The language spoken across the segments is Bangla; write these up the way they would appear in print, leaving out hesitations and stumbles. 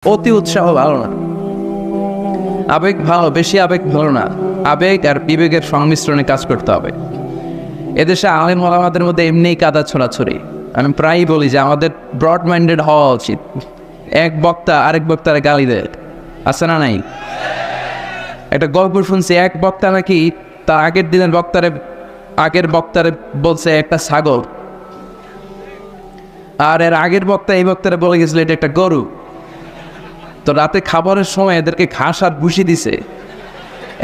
অতি উৎসাহ ভালো না, আবেগ ভালো, বেশি আবেগ ভালো না। আবেগ আর বিবেকের সংমিশ্রণে কাজ করতে হবে। এদেশে আলেম ওলামাদের মধ্যে এমনিই কাদা ছড়াছড়ি। আমি প্রায়ই বলি যে আমাদের ব্রড মাইন্ডেড হওয়া উচিত। এক বক্তা আরেক বক্তার গালি দেয়, আছে না নাই? একটা গল্প শুনছি, এক বক্তা নাকি তার আগের বক্তারে বলছে একটা ছাগল, আর এর আগের বক্তা এই বক্তারে বলে গেছিল এটা একটা গরু। তো রাতে খাবারের সময় এদেরকে ঘাস আর ভুসি দিছে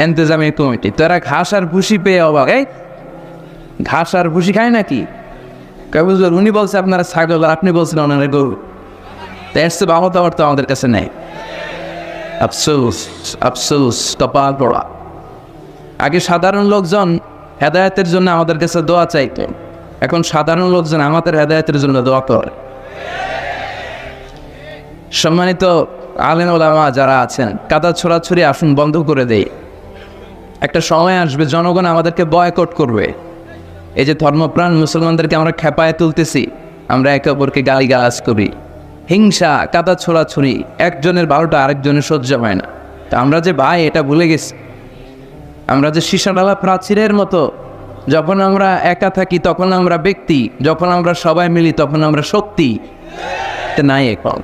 এন্তেজামি কমিটি। তো এরা ঘাস আর ভুসি পেয়ে অবাক, এই ঘাস আর ভুসি খায় নাকি? বুঝলেন, উনি বলছে আপনারা ছাগল আর আপনি বলছেন ওনারা গরু। তো এর চেয়ে ভালো তো আমাদের কাছে নেই। আফসোস আফসোস, কপাল পড়া। আগে সাধারণ লোকজন হেদায়েতের জন্য আমাদের কাছে দোয়া চাইতো, এখন সাধারণ লোকজন আমাদের হেদায়েতের জন্য দোয়া করে। সম্মানিত আলেম ওলামা যারা আছেন, কাদা ছোড়াছড়ি আসুন বন্ধ করে দেই। একটা সময় আসবে জনগণ আমাদেরকে বয়কট করবে। এই যে ধর্মপ্রাণ মুসলমানদেরকে আমরা খেপায় তুলতেছি, আমরা একে অপরকে গালিগালাজ করি, হিংসা, কাদা ছোড়াছড়ি, একজনের ভালোটা আরেকজনের সহ্য হয় না। তা আমরা যে ভাই এটা ভুলে গেছি। আমরা যে সীসাডালা প্রাচীরের মতো, যখন আমরা একা থাকি তখন আমরা ব্যক্তি, যখন আমরা সবাই মিলি তখন আমরা শক্তি। এটা নাই এখন।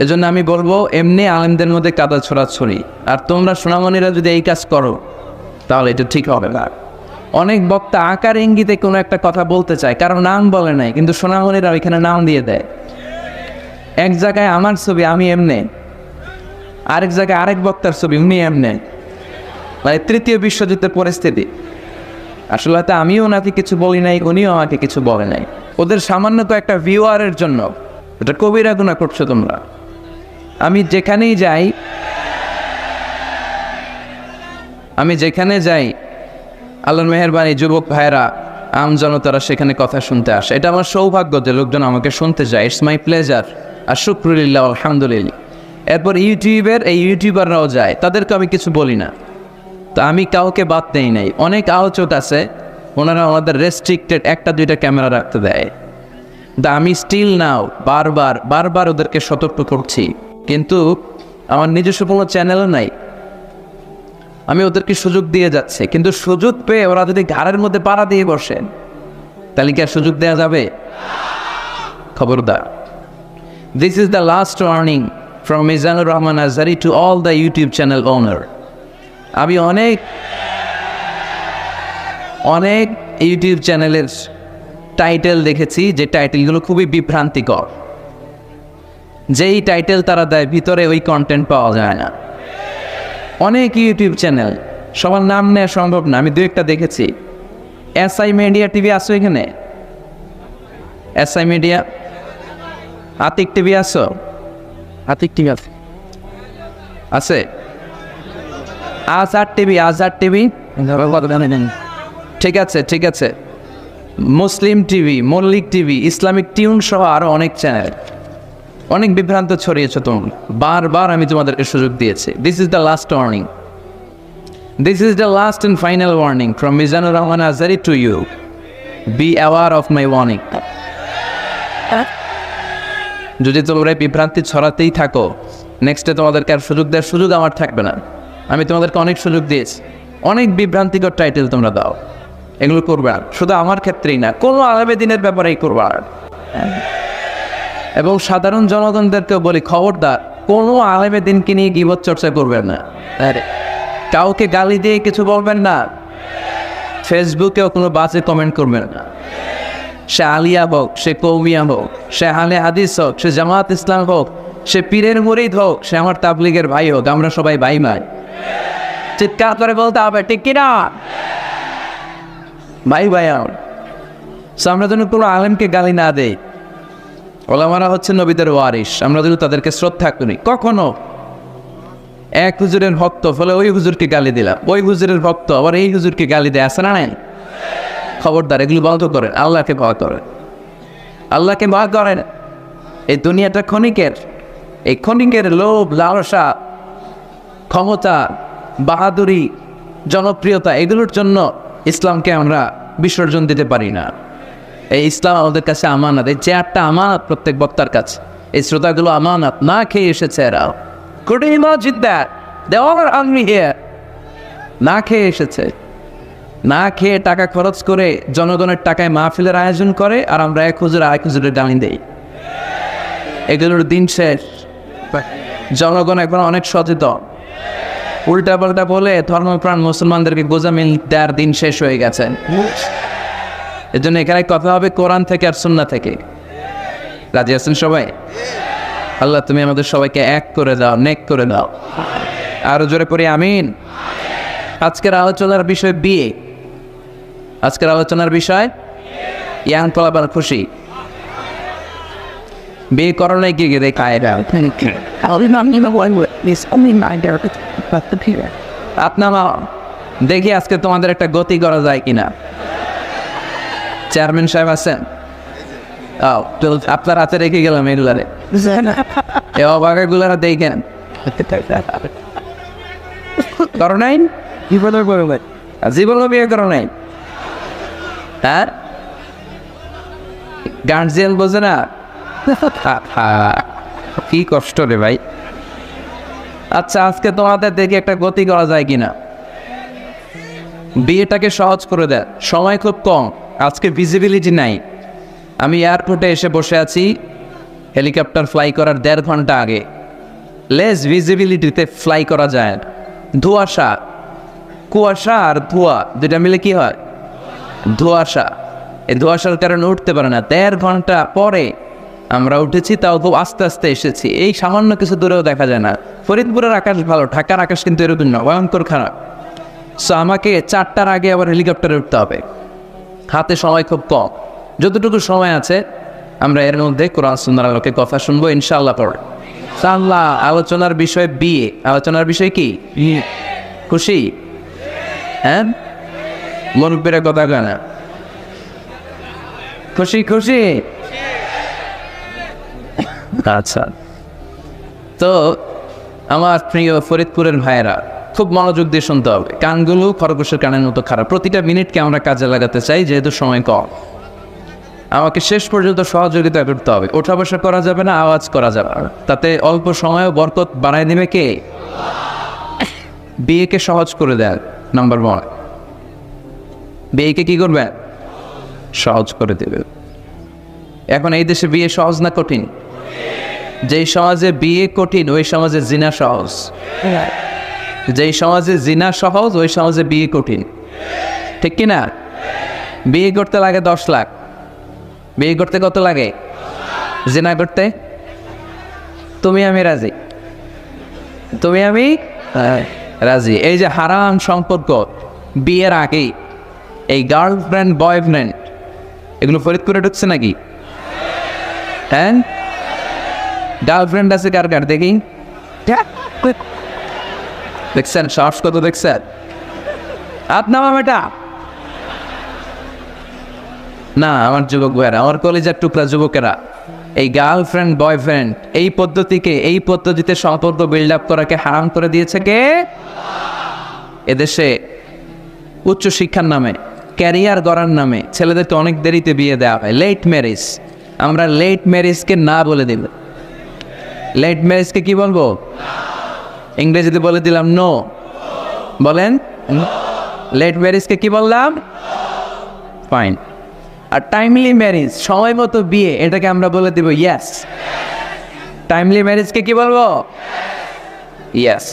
এজন্য আমি বলবো, এমনি আলেমদের মধ্যে কাদা ছড়াছড়ি, আর তোমরা সোনামণিরা যদি এই কাজ করো তাহলে এটা ঠিক হবে না। অনেক বক্তা আকার ইঙ্গিতে কোনো একটা কথা বলতে চায়, কারণ নাম বলে নাই, কিন্তু সোনামণিরা ওইখানে নাম দিয়ে দেয়। এক জায়গায় আমার ছবি আমি এমনে, আরেক জায়গায় আরেক বক্তার ছবি উনি এমনে, মানে তৃতীয় বিশ্বযুদ্ধের পরিস্থিতি। আসলে হয়তো আমিও ওনাকে কিছু বলি নাই, উনিও আমাকে কিছু বলে নাই। ওদের সামান্য তো একটা ভিউয়ারের জন্য এটা কবিরা গুনাহ করছো তোমরা। আমি যেখানে যাই আল্লাহর মেহেরবানি, যুবক ভাইয়েরা, আম জনতারা সেখানে কথা শুনতে আসে। এটা আমার সৌভাগ্য যে লোকজন আমাকে শুনতে যায়। ইটস মাই প্লেজার, আর শুকরুলিল্লাহ, আলহামদুলিল্লাহ। এরপর এই ইউটিউবাররাও যায়, তাদেরকে আমি কিছু বলি না। তো আমি কাউকে বাদ দেই নাই। অনেক আলোচক আছে, ওনারা আমাদের রেস্ট্রিক্টেড একটা দুইটা ক্যামেরা রাখতে দেয়। তা আমি স্টিল নাও বারবার ওদেরকে সতর্ক করছি, কিন্তু আমার নিজস্ব কোনো চ্যানেলও নাই। আমি ওদেরকে সুযোগ দিয়ে যাচ্ছে, কিন্তু সুযোগ পেয়ে ওরা যদি ঘাড়ের মধ্যে পাড়া দিয়ে বসে তাহলে কি আর সুযোগ দেওয়া যাবে? খবরদার। This is the last warning from Mizanur Rahman Azhari to all the YouTube channel owner. আমি অনেক ইউটিউব চ্যানেলের টাইটেল দেখেছি, যে টাইটেলগুলো খুবই বিভ্রান্তিকর। যেই টাইটেল তারা দেয় ভিতরে ওই কন্টেন্ট পাওয়া যায় না। অনেক ইউটিউব চ্যানেল, সবার নাম নেওয়া সম্ভব না, আমি দু একটা দেখেছি। এসআই মিডিয়া টিভি আসো এখানে? এসআই মিডিয়া, আতিক টিভি আসো? আতিক টিভি আছে? আজহার টিভি ঠিক আছে। Muslim TV, Mallik TV, Islamic tune সহ আরও অনেক চ্যানেল। অনেক বিভ্রান্ত ছড়িয়েছে তোমরা, বারবার আমি তোমাদেরকে সুযোগ দিয়েছি। This is the last warning, this is the last and final warning from Mizanur Rahman Azhari to you. Be aware of my warning. যদি তোমরা বিভ্রান্তি ছড়াতেই থাকো, নেক্সটে তোমাদেরকে আর সুযোগ দেওয়ার সুযোগ আমার থাকবে না। আমি তোমাদেরকে অনেক সুযোগ দিয়েছি, অনেক বিভ্রান্তিকর টাইটেল তোমরা দাও। এগুলো করবে আর, শুধু আমার ক্ষেত্রেই না, কোনো আলেমে দিনের ব্যাপারেই করবে আর। এবং সাধারণ জনগণদেরকেও বলি, খবরদার কোনো আলেমে দিনকে নিয়ে গীবত চর্চা করবেন না। কাউকে গালি দিয়ে কিছু বলবেন না, ফেসবুকেও কোনো বাজে কমেন্ট করবেন না। সে আলিয়া হোক, সে কৌমিয়া হোক, সে আহলে হাদিস হোক, সে জামাত ইসলাম হোক, সে পীরের মুরিদ হোক, সে আমার তাবলীগের ভাই হোক, আমরা সবাই ভাই। চিৎকার করে বলতে হবে, ঠিক কিনা? ভাই আমরা যেন কোনো আলেমকে গালি না দেই। ওলামারা হচ্ছে নবীদের ওয়ারিস, আমরা যেন তাদেরকে শ্রদ্ধা করি। কখনো এক হুজুরের ভক্ত ফলে ওই হুজুরকে গালি দিলাম, ওই হুজুরের ভক্ত আবার এই হুজুরকে গালি দেয়, আসে না নাই? খবরদার, এগুলো বন্ধ করেন। আল্লাহকে ভয় করেন। এই দুনিয়াটা ক্ষণিকের, এই ক্ষণিকের লোভ, লালসা, ক্ষমতা, বাহাদুরি, জনপ্রিয়তা, এগুলোর জন্য ইসলামকে আমরা বিসর্জন দিতে পারি না। এই ইসলাম আমাদের কাছে আমানত, এই চেয়ারটা আমানত প্রত্যেক বক্তার কাছে। এই শ্রোতাগুলো আমানত, না খেয়ে এসেছে এরা। Could you imagine that? They all are hungry here. না খেয়ে এসেছে, না খেয়ে টাকা খরচ করে জনগণের টাকায় মাহফিলের আয়োজন করে, আর আমরা এক হুজুর আরেক হুজুরের ডালি দেই। এগুলোর দিন শেষ। জনগণ এখন অনেক সচেতন। উল্টা পাল্টা বলে ধর্মপ্রাণ মুসলমানদেরকে গোজামিল দেওয়ার দিন শেষ হয়ে গেছে। এর জন্য এখানে কথা হবে কোরআন থেকে আর সুন্নাহ থেকে। রাজি আছেন সবাই? আল্লাহ তুমি আমাদের সবাইকে এক করে দাও, নেক করে দাও। আরো জোরে পড়ি আমিন। আজকের আলোচনার বিষয় বিয়ে। আজকের আলোচনার বিষয় ইয়াং পোলাপান খুশি। বিয়ে করলে কি গিয়ে দেখায় আপনার দেখি আজকে তোমাদের একটা গতি করা যায় কিনা। চেয়ারম্যান সাহেব আছেন? আপনার হাতে রেখে গেলাম এগুলারে, এ অবাকাগুলারা দেখেন। করো নাই? জীবনও বিয়ে করো নাই? হ্যাঁ, গার্জিয়ান বোঝে না। কি কষ্ট রে ভাই। আচ্ছা, আজকে তোমাদের দেখি একটা গতি করা যায় কিনা। বিয়েটাকে সহজ করে দেয়, সময় খুব কম, আজকে ভিজিবিলিটি নাই। আমি এয়ারপোর্টে এসে বসে আছি, হেলিকপ্টার ফ্লাই করার 1.5 ঘন্টা আগে। লেস ভিজিবিলিটিতে ফ্লাই করা যায়। ধোঁয়াশা, কুয়াশা আর ধোঁয়া দুটা মিলে কি হয়? ধোঁয়াশা। এই ধোঁয়াশার কারণে উঠতে পারে না। 1.5 ঘন্টা পরে আমরা উঠেছি, তাও খুব আস্তে আস্তে এসেছি। এই সামান্য কিছু দূরেও দেখা যায় না। ফরিদপুরের আকাশ ভালো, ঢাকার আকাশ কিন্তু এরকম না, ভয়ঙ্কর খারাপ। সো আমাকে 4টার আগে আবার হেলিকপ্টারে উঠতে হবে। হাতে সময় খুব কম। যতটুকু সময় আছে আমরা এর মধ্যে কোরআন সুন্নাহর আলোকে কথা শুনবো ইনশাআল্লাহ। পড়ে ইনশাআল্লাহ। আলোচনার বিষয় বিয়ে। আলোচনার বিষয় কি? খুশি? হ্যাঁ, মুরব্বীরা কথা কেনা খুশি খুশি। আচ্ছা, তো আমার প্রিয় ফরিদপুরের ভাইয়েরা খুব মনোযোগ দিয়ে শুনতে হবে। কানগুলো খরগোশের কানের মতো খারাপ। প্রতিটা মিনিটকে আমরা কাজে লাগাতে চাই, যেহেতু সময় কম। আমাকে শেষ পর্যন্ত সহযোগিতা করতে হবে। ওঠা বসা করা যাবে না, আওয়াজ করা যাবে না। তাতে অল্প সময় বরকত বাড়ায় দেবে কে? বিয়েকে সহজ করে দেয়। নাম্বার 1, বিয়েকে কি করবে? সহজ করে দেবে। এখন এই দেশে বিয়ে সহজ না কঠিন? যেই সমাজে বিয়ে কঠিন ওই সমাজে জিনা সহজ। যেই সমাজে জিনা সহজ ওই সমাজে বিয়ে কঠিন। ঠিক কিনা? বিয়ে করতে লাগে 10 লাখ। বিয়ে করতে কত লাগে? জিনা করতে? তুমি আমি রাজি। তুমি আমি রাজি। এই যে হারাম সম্পর্ক বিয়ের আগেই, এই গার্লফ্রেন্ড বয়ফ্রেন্ড, এগুলো ফরিদপুরে ঢুকছে নাকি? হ্যাঁ, গার্লফ্রেন্ড আছে কার কার দেখি? দেখছেন সাহস কত? দেখছেন? আপনার এটা না, আমার যুবক ভাইয়েরা, আমার কলেজের টুকরা যুবকেরা, এই গার্লফ্রেন্ড বয়ফ্রেন্ড এই পদ্ধতিতে সম্পর্ক বিল্ড আপ করাকে হারাম করে দিয়েছে কে? এদেশে উচ্চ শিক্ষার নামে, ক্যারিয়ার গড়ার নামে ছেলেদেরকে অনেক দেরিতে বিয়ে দেওয়া হয়। Late marriage. আমরা লেট ম্যারেজকে না বলে দিল। লেট ম্যারেজকে কি বলবো? ইংরেজিতে বলে দিলাম নো। বলেন, লেট ম্যারেজকে কি বললাম? ফাইন। আর টাইমলি ম্যারেজ, সময় মতো বিয়ে, এটাকে আমরা বলে দেব ইয়েস। টাইমলি ম্যারেজকে কি বলবো? ইয়েস।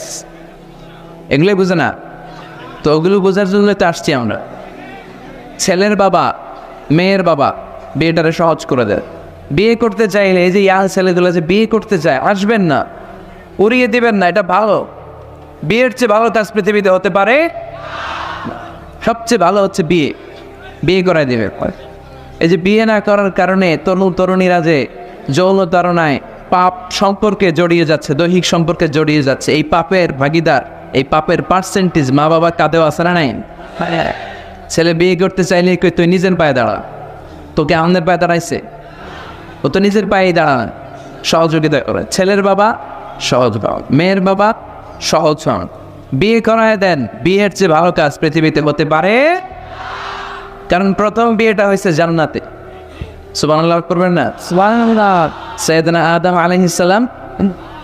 এগুলোই বুঝে না তো, ওগুলো বোঝার জন্য তো আসছি আমরা। ছেলের বাবা মেয়ের বাবা বিয়েটারে সহজ করে দেয়। বিয়ে করতে চাইলে এই যে ইয়াং ছেলেগুলো যে বিয়ে করতে চায়, আসবেন না, উড়িয়ে দিবেন না। এটা ভালো। বিয়ের চেয়ে ভালো কাজ পৃথিবীতে হতে পারে? সবচেয়ে ভালো হচ্ছে বিয়ে। বিয়ে করাই দিবে। এই যে বিয়ে না করার কারণে তরুণীরা যে যৌন তাড়নায় পাপ সম্পর্কে জড়িয়ে যাচ্ছে, দৈহিক সম্পর্কে জড়িয়ে যাচ্ছে, এই পাপের ভাগিদার, এই পাপের পার্সেন্টেজ মা বাবা কাঁধেও আসে না নাই? ছেলে বিয়ে করতে চাইলে কই তুই নিজের পায়ে দাঁড়া, তোকে আমাদের পায়ে দাঁড়াইছে? ও তো নিজের পায়েই দাঁড়ান। সহযোগিতা করে। ছেলের বাবা সহজ হন, মেয়ের বাবা সহজ হন, বিয়ে করায় দেন। বিয়ের চেয়ে ভালো কাজ পৃথিবীতে হতে পারে? কারণ প্রথম বিয়েটা হয়েছে জান্নাতে। সুবহানাল্লাহ করবেন না? সুবহানাল্লাহ। সাইয়েদনা আদম আলাইহিস সালাম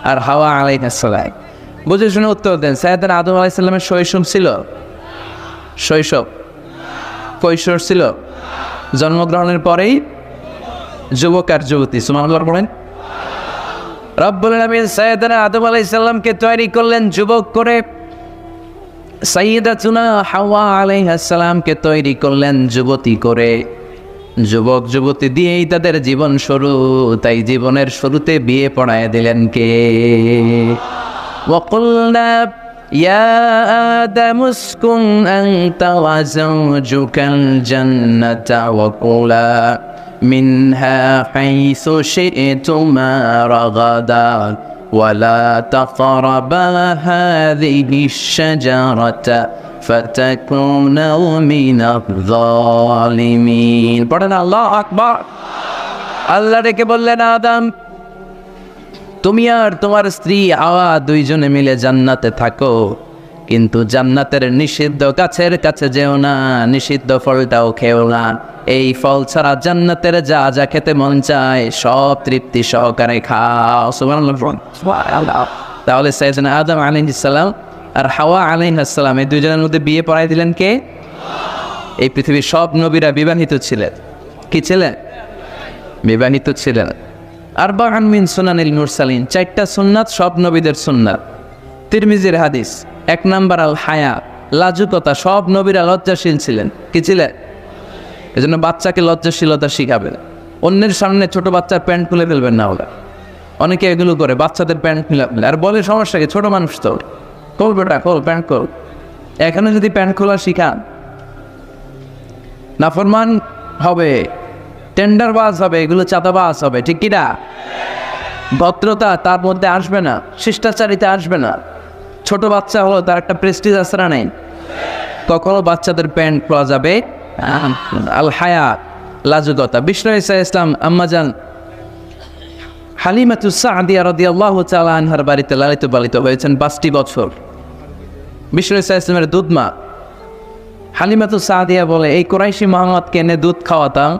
আর হাওয়া আলাইহিস সালাম। বুঝে শুনে উত্তর দেন। সাইয়েদনা আদম আলাইহিস সালামের শৈশব ছিল? শৈশব কৈশোর ছিল? জন্মগ্রহণের পরেই যুবক আর যুবতী। সুবহানাল্লাহ বলেন। রব্বুল আলামিন সাইয়েদনা আদম আলাইহিস সালামকে তৈরি করলেন যুবক করে, সাইয়্যিদাতুনা হাওয়া আলাইহিস সালামকে তৈরি করলেন যুবতী করে। যুবক যুবতী দিয়েই তাদের জীবন শুরু, তাই জীবনের শুরুতে বিয়ে পড়ায় দিলেন কে? ওয়াকুলনা ইয়া আদামু উসকুন আনতা ওয়া যাওজুকাল জান্নাতা ওয়া কুলা মিনহা হাইসু শি'তুমা রাগাদা ولا تقربا هذه الشجرة فتكونا من الظالمين। পড়েন আল্লাহু আকবার। আল্লাহ ডেকে বললেন, আদম তুমি আর তোমার স্ত্রী হাওয়া দুইজনে মিলে জান্নাতে থাকো, কিন্তু জান্নাতের নিষিদ্ধ গাছের কাছে যেও না, নিষিদ্ধ ফলটাও খেও না। এই ফল ছাড়া জান্নাতের যা যা খেতে মন চায় সব তৃপ্তি সহকারে খাও। সুবহানাল্লাহ। তাহলে সাইয়েদনা আদম আলাইহিস সালাম আর হাওয়া আলাইহিস সালাম এই দুইজনের মধ্যে বিয়ে পড়াই দিলেন কে? এই পৃথিবীর সব নবীরা বিবাহিত ছিলেন। কি ছিলেন? বিবাহিত ছিলেন। আরবাউন মিন সুনানিল মুরসালিন, 4টা সুন্নাত সব নবীদের সুন্নাত। তিরমিজির হাদিস। 1 নাম্বার আল হায়া, লাজুকতা। সব নবীরা লজ্জাশীল ছিলেন। কি ছিলেন? এজন্য বাচ্চাকে লজ্জাশীলতা শিখাবেন। অন্যের সামনে ছোট বাচ্চার প্যান্ট খুলে ফেলবেন না। ওরা অনেকে এগুলো করে, বাচ্চাদের প্যান্ট খুলে ফেলে আর বলে সমস্যা কি, ছোট মানুষ তো, খোল বেটা খোল, প্যান্ট খোল। এখানে যদি প্যান্ট খোলা শিখান, নাফরমান হবে, টেন্ডারবাজ হবে, এগুলো চাঁদাবাজ হবে। ঠিক কিনা? ভদ্রতা তার মধ্যে আসবে না, শিষ্টাচারিতা আসবে না। ছোট বাচ্চা হলো, তার একটা প্রেস্টিজ আছে না নাই? কখনো বাচ্চাদের প্যান্ট খোলা যাবে আল হায়া, লাজুকতা। বিষ্ণু ঈসা ইসলাম আম্মাজান হালিমাতুস সাদিয়া রাদিয়াল্লাহু তাআলা আনহার বাড়িতে লালিত পালিত হয়েছেন 5টি বছর। বিষ্ণু ঈসা ইসলামের দুধমা হালিমাতুস সাদিয়া বলে, এই কুরাইশি মুহাম্মদকে এনে দুধ খাওয়াতাম,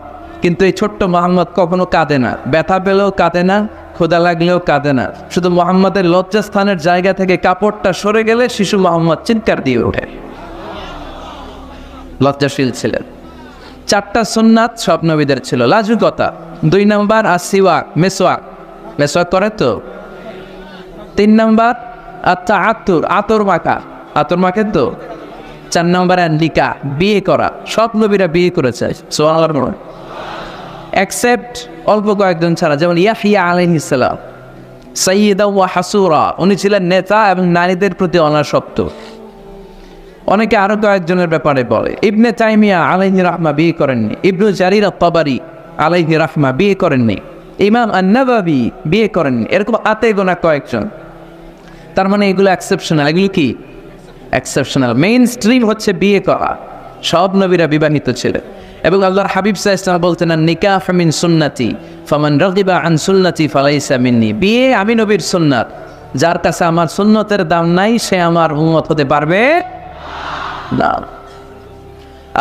কিন্তু এই ছোট্ট মুহাম্মদ কখনো কাঁদে না, ব্যথা পেলেও কাঁদে না, ক্ষুধা লাগলেও কাঁদে না। শুধু মুহাম্মদের লজ্জাস্থানের জায়গা থেকে কাপড়টা সরে গেলে শিশু মুহাম্মদ চিৎকার দিয়ে ওঠে। লজ্জাশীল ছিলেন। 4টা সুন্নাত সব নবীদের ছিল। লাজুকতা। 2 নাম্বার আসিওয়াক, মেসওয়াক। মেসওয়াক করে তো। 3 নাম্বার আত্তাআতুর, আতর মাখা। আতর মাখেন তো। 4 নাম্বার নিকাহ, বিয়ে করা। সব নবীরা বিয়ে করেছে। সুবহানাল্লাহ। এক্সেপ্ট অল্প কয়েকজন ছাড়া, যেমন ইয়াহইয়া আলাইহিস সালাম সাইয়্যিদা ওয়া হাসুরা, উনি ছিলেন নেতা এবং নারীদের প্রতি অনাসক্ত। অনেকে আরো কয়েকজনের ব্যাপারে বলে। ইবনে তাইমিয়া আলাইহি রাহমা বিয়ে করেননি। ইবনু জারির আত-তাবারি আলাইহি রাহমা বিয়ে করেননি। ইমাম আন-নাওয়াবি বিয়ে করেননি। এরকম হাতে গোনা কয়েকজন। তার মানে এগুলো এক্সেপশনাল। এগুলো কি এক্সেপশনাল? মেইন স্ট্রিম হচ্ছে বিয়ে করা। সব নবীরা বিবাহিত ছিলেন। এবং আল্লাহর হাবিব সাল্লাল্লাহু আলাইহি ওয়াসাল্লাম বলতেন, নিকাহ মিন সুন্নতি ফামান রাগিবা আন সুন্নতি ফালাইসা মিন্নি। বিয়ে আমি নবীর সুন্নাত, যার কাছে আমার সুন্নতের দাম নাই সে আমার উম্মত হতে পারবে না।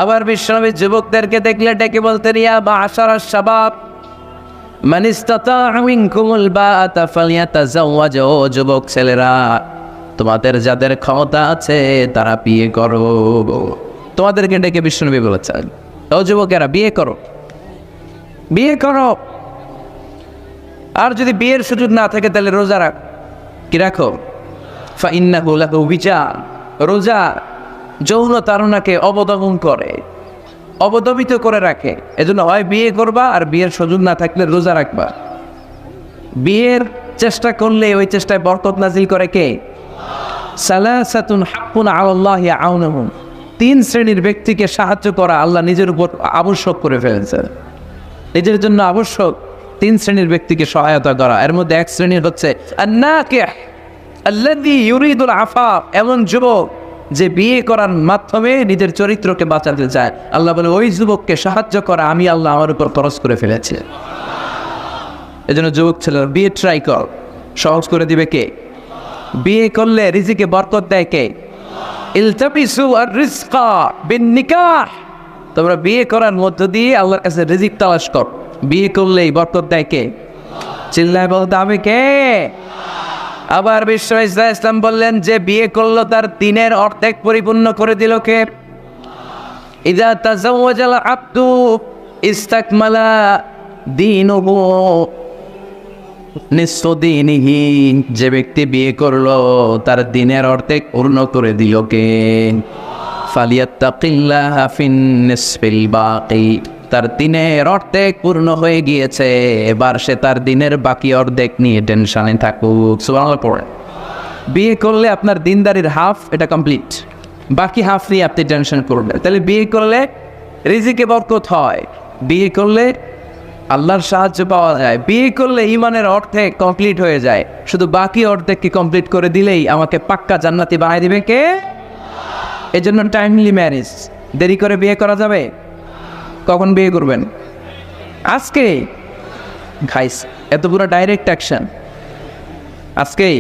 আবার বিশ্বনবী যুবকদেরকে দেখলে ডেকে বলতেন, ইয়া মা'শারাশ শাবাব মান ইসতাতা'a মিনকুমুল বাআতা ফালইয়াতাযাওয়াজ। ও যুবক ছেলেরা, তোমাদের যাদের ক্ষমতা আছে তারা বিয়ে করো। তোমাদেরকে ডেকে বিশ্বনবী বলেছেন, ও যুবকেরা বিয়ে করো, বিয়ে করো। আর যদি বিয়ের সুযোগ না থাকে তাহলে রোজা রাখ। কি রাখো? ফাইন্নাহু লাহু বিজা। রোজা যৌন তাড়নাকে অবদমন করে, অবদমিত করে রাখে। এজন্য হয় বিয়ে করবা, আর বিয়ের সুযোগ না থাকলে রোজা রাখবা। বিয়ের চেষ্টা করলে ওই চেষ্টায় বরকত নাজিল করে কে? সালাসাতুন হাক্কুন আলাল্লাহি আউনুহুম। 3 শ্রেণীর ব্যক্তিকে সাহায্য করা আল্লাহ নিজের উপর আবশ্যক করে ফেলেছেন। নিজের জন্য আবশ্যক 3 শ্রেণীর ব্যক্তিকে সহায়তা করা। এর মধ্যে 1 শ্রেণীর হচ্ছে আন-নাকিহ আল্লাযী ইউরিদুল আফাফ, এমন যুবক যে বিয়ে করার মাধ্যমে নিজের চরিত্রকে বাঁচাতে চায়। আল্লাহ বলে, ওই যুবককে সাহায্য করা আমি আল্লাহ আমার উপর ফরজ করে ফেলেছি। এজন্য যুবক ছেলেরা বিয়ে ট্রাই কর, সহজ করে দিবে কে? বিয়ে করলে রিজিকে বরকত দেয় কে? ইলতামিসু আর-রিজকা বিন-নিকাহ। তোমরা বিয়ে করার মধ্য দিয়ে আল্লাহর কাছে রিজিক তালাশ কর। বিয়ে করলেই বরকত দেয় কে? চিল্লায় বলতে হবে কে? আবার বিশ্ব ইসলাম বললেন যে বিয়ে করলো তার দিনের অর্ধেক পরিপূর্ণ করে দিল কে? ইযা তাযাওয়াজাল আবদু ইস্তাকমালা দীনুহু নিসফু দীনিহি, যে ব্যক্তি বিয়ে করলো তার দিনের অর্ধেক পূর্ণ করে দিল কে? ফালিয়াত্তাকিল্লাহা ফিন নিসফিল বাকি, তার দিনের অর্ধেক পূর্ণ হয়ে গিয়েছে, এবার সে তার দিনের বাকি অর্ধেক নিয়ে টেনশনে থাকুক। সুবহানাল্লাহ পড়ে। বিয়ে করলে আপনার দিনদারির হাফ এটা কমপ্লিট, বাকি হাফ নিয়ে আপনি টেনশন করবেন। তাহলে বিয়ে করলে রিজিকে বরকত হয়, বিয়ে করলে আল্লাহর সাহায্য পাওয়া যায়, বিয়ে করলে ইমানের অর্ধেক কমপ্লিট হয়ে যায়, শুধু বাকি অর্ধেককে কমপ্লিট করে দিলেই আমাকে পাক্কা জান্নাতি বানিয়ে দিবে কে? এই জন্য টাইমলি ম্যারেজ, দেরি করে বিয়ে করা যাবে? কখন বিয়ে করবেন? আজকে খাইস, এত পুরো ডাইরেক্ট অ্যাকশন আজকেই,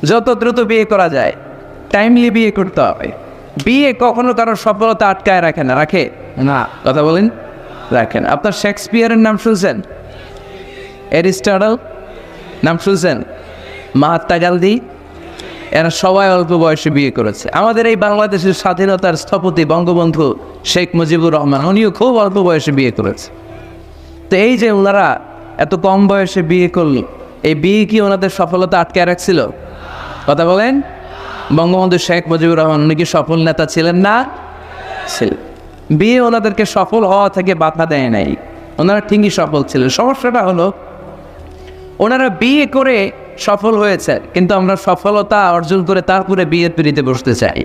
যত দ্রুত বিয়ে করা যায় টাইমলি বিয়ে করতে হবে। বিয়ে কখনো কারোর সফলতা আটকায় রাখে না, রাখে না? কথা বলেন, রাখেন। আপনার শেক্সপিয়ারের নাম শুনছেন? অ্যারিস্টটল নাম শুনছেন? মহাত্মা গান্ধী, এরা সবাই অল্প বয়সে বিয়ে করেছে। আমাদের এই বাংলাদেশের স্বাধীনতার স্থপতি বঙ্গবন্ধু শেখ মুজিবুর রহমান, উনিও খুব অল্প বয়সে বিয়ে করেছে। তো এই যে ওনারা এত কম বয়সে বিয়ে করল, এই বিয়ে কি ওনাদের সফলতা আটকায় রাখছিল? কথা বলেন। বঙ্গবন্ধু শেখ মুজিবুর রহমান উনি কি সফল নেতা ছিলেন না? ছিলেন। বিয়ে ওনাদেরকে সফল হওয়া থেকে বাধা দেয় নাই, ওনারা ঠিকই সফল ছিলেন। সমস্যাটা হলো ওনারা বিয়ে করে সফল হয়েছে, কিন্তু আমরা সফলতা অর্জন করে তারপরে বিয়ের পিড়িতে বসতে চাই,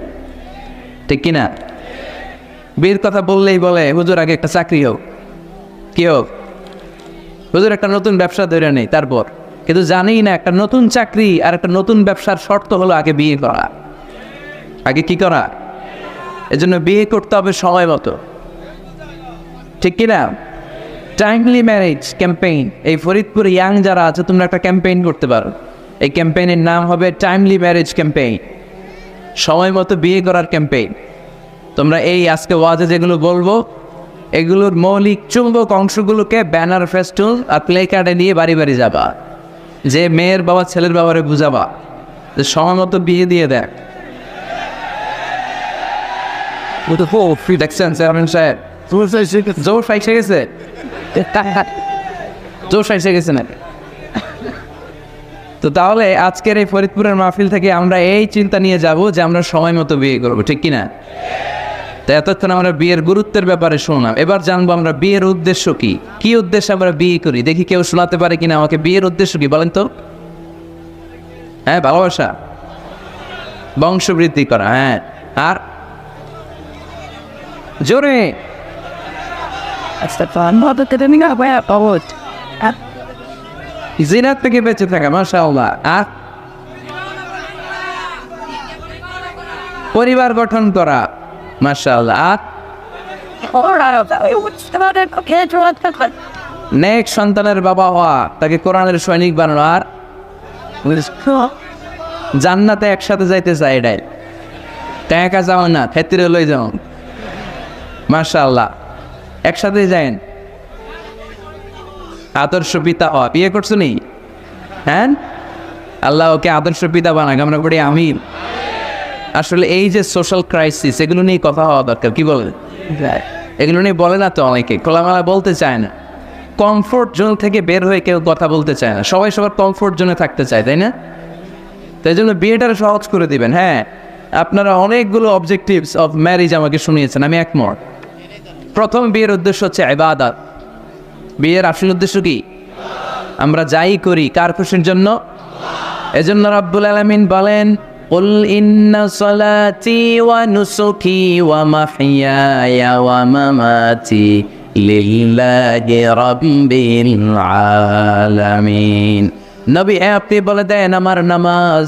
ঠিক কিনা? বিয়ের কথা বললেই বলে হুজুর আগে একটা চাকরি হোক, কি হোক? হুজুর একটা নতুন ব্যবসা ধরে নেই তারপর, কিন্তু জানি না একটা নতুন চাকরি আর একটা নতুন ব্যবসার শর্ত হলো আগে বিয়ে করা। আগে কি করা? এজন্য বিয়ে করতে হবে সময় মতো, ঠিক কিনা? টাইমলি ম্যারেজ ক্যাম্পেইন, এই ফরিদপুর ইয়াং যারা আছে তোমরা একটা ক্যাম্পেইন করতে পারো। এই ক্যাম্পেইনের নাম হবে টাইমলি ম্যারেজ ক্যাম্পেইন, সময় মতো বিয়ে করার ক্যাম্পেইন। তোমরা এই আজকে ওয়াজে যেগুলো বলবো এগুলোর মৌলিক চুম্বক অংশগুলোকে ব্যানার, ফেস্টুন আর প্লে কার্ডে নিয়ে বাড়ি বাড়ি যাবা, যে মেয়ের বাবা ছেলের বাবারে বুঝাবা যে সময় মতো বিয়ে দিয়ে দেখ। দেখছেন চেয়ারম্যান সাহেব জোর ফাইসে গেছে, জোর ফাইসে গেছে না? তো তাহলে আজকের এই ফরিদপুরের মাহফিল থেকে আমরা এই চিন্তা নিয়ে যাব যে আমরা সময় মতো বিয়ে করবো, ঠিক কিনা? তো এতক্ষণ আমরা বিয়ের গুরুত্বের ব্যাপারে শুনলাম, এবার জানবো আমরা বিয়ের উদ্দেশ্য কি, কি উদ্দেশ্যে আমরা বিয়ে করি। দেখি কেউ শোনাতে পারে কিনা আমাকে বিয়ের উদ্দেশ্য কি, বলেন তো? হ্যাঁ, ভালোবাসা, বংশবৃদ্ধি করা, হ্যাঁ, আর জোরে জিনাত থেকে বেঁচে থাকা, মাশাআল্লাহ, আর পরিবার গঠন করা, মাশাআল্লাহ, আর নেক্সট সন্তানের বাবা হওয়া, তাকে কোরআনের সৈনিক বানানো, আর জান্নাতে একসাথে যাইতে চাই। এটাই একা যাও না, ক্ষেত্রে লই যাও, মাশাআল্লাহ, একসাথে যাইন। আদর্শ পিতা হওয়া, বিয়ে করছো নি? হ্যাঁ, আল্লাহ ওকে আদর্শ পিতা বানাক, আমরা করি আমিন। আসলে এই যে সোশ্যাল ক্রাইসিস, এগুলো নিয়ে কথা হওয়া দরকার, কি বলে? এগুলো নিয়ে বলে না তো অনেকে, খোলামেলা বলতে চায় না, কমফোর্ট জোন থেকে বের হয়ে কেউ কথা বলতে চায় না, সবাই সবার কমফোর্ট জোনে থাকতে চায়, তাই না? তাই জন্য বিয়েটারে সহজ করে দিবেন। হ্যাঁ, আপনারা অনেকগুলো অবজেক্টিভস অফ ম্যারেজ আমাকে শুনিয়েছেন, আমি একমত। প্রথম বিয়ের উদ্দেশ্য হচ্ছে ইবাদত। বিয়ের আসল উদ্দেশ্য কি? আমরা যাই করি কার খুশির জন্য? এজন্য রাব্বুল আলামিন বলেন, কুল ইন্না সলাতি ওয়া নুসুকি ওয়া মাহইয়ায়া ওয়া মামাতি লিল্লাহি রাব্বিল আলামিন। নবী আপনি বলে দেন, আমার নামাজ,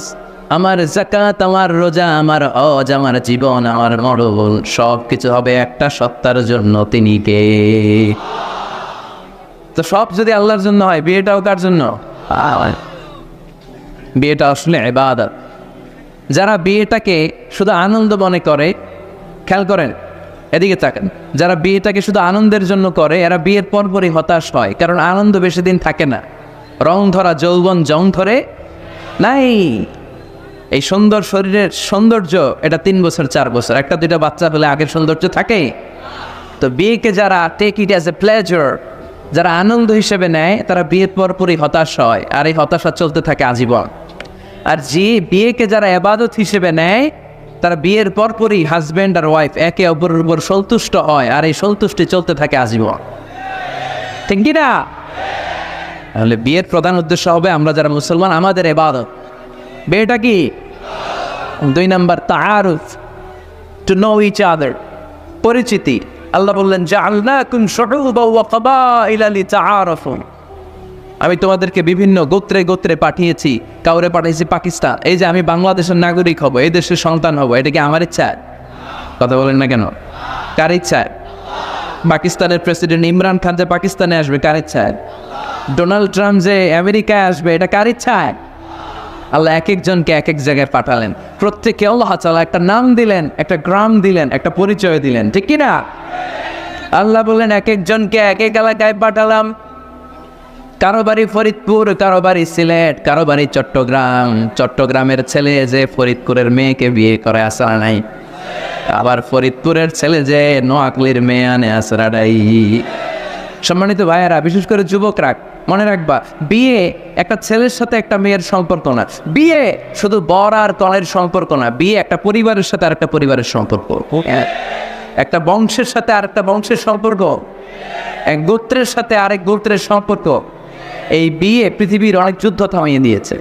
আমার যাকাত, আমার রোজা, আমার হজ, আমার জীবন, আমার মরণ সব কিছু হবে একটা সত্তার জন্য, তিনি কে? তো সব যদি আল্লাহর জন্য হয়, বিয়েটাও কার জন্য? বিয়েটা আসলে ইবাদত। যারা বিয়েটাকে শুধু আনন্দ মনে করে, খেয়াল করেন, এদিকে তাকান, যারা বিয়েটাকে শুধু আনন্দের জন্য করে এরা বিয়ের পরপরই হতাশ হয়, কারণ আনন্দ বেশি দিন থাকে না। রং ধরা যৌবন জং ধরে নাই। এই সুন্দর শরীরের সৌন্দর্য এটা 3 বছর 4 বছর, একটা দুইটা বাচ্চা হলে আগের সৌন্দর্য থাকে। তো বিয়েকে যারা take it as a pleasure, যারা আনন্দ হিসেবে নেয়, তারা বিয়ের পরপরই হতাশ হয়, আর এই হতাশা চলতে থাকে আজীবন। আর যে বিয়েকে যারা ইবাদত হিসেবে নেয়, তারা বিয়ের পরপরই হাজব্যান্ড আর ওয়াইফ একে অপরের উপর সন্তুষ্ট হয়, আর এই সন্তুষ্টি চলতে থাকে আজীবন। ঠিক কি না? তাহলে বিয়ের প্রধান উদ্দেশ্য হবে আমরা যারা মুসলমান আমাদের ইবাদত। বিয়েটা কি? 2 নাম্বার তাআরুফ, টু নো ইচ আদার, পরিচিতি। আল্লাহ বললেন জাআলনাকুম শুউবান ওয়া ক্বাবাইলা লিতাআরাফু, আমি তোমাদেরকে বিভিন্ন গোত্রে গোত্রে পাঠিয়েছি। কাউরে পাঠিয়েছি পাকিস্তান, এই যে আমি বাংলাদেশের নাগরিক হব, এই দেশের সন্তান হব, এটা কি আমার ইচ্ছায়? কথা বলেন না কেন? কার ইচ্ছায়? পাকিস্তানের প্রেসিডেন্ট ইমরান খান যে পাকিস্তানে আসবে, কার ইচ্ছায়? ডোনাল্ড ট্রাম্প যে আমেরিকায় আসবে, এটা কার ইচ্ছায়? আল্লাহ এক একজনকে এক এক জায়গায় পাঠালেন, প্রত্যেকে আল্লাহ তাআলা একটা নাম দিলেন, একটা গ্রাম দিলেন, একটা পরিচয় দিলেন। ঠিক কি না? আল্লাহ বললেন এক একজনকে এক এক এলাকায় পাঠালাম। কারো বাড়ি ফরিদপুর, কারো বাড়ি সিলেট, কারো বাড়ি চট্টগ্রাম। চট্টগ্রামের ছেলে যে ফরিদপুরের মেয়েকে বিয়ে করে আসরা নাই, আবার ফরিদপুরের ছেলে যে নোয়াখালীর মেয়ে আনে আসরা নাই। সম্মানিত ভাইয়েরা, বিশেষ করে যুবকরা, মনে রাখবা, বিয়ে একটা ছেলের সাথে একটা মেয়ের সম্পর্ক না। বিয়ে শুধু বর আর কনের সম্পর্ক না, বিয়ে একটা পরিবারের সাথে আর একটা পরিবারের সম্পর্ক, একটা বংশের সাথে আর একটা বংশের সম্পর্ক, এক গোত্রের সাথে আরেক গোত্রের সম্পর্ক। এই বিয়ে পৃথিবীর অনেক যুদ্ধ থামিয়ে দিয়েছে।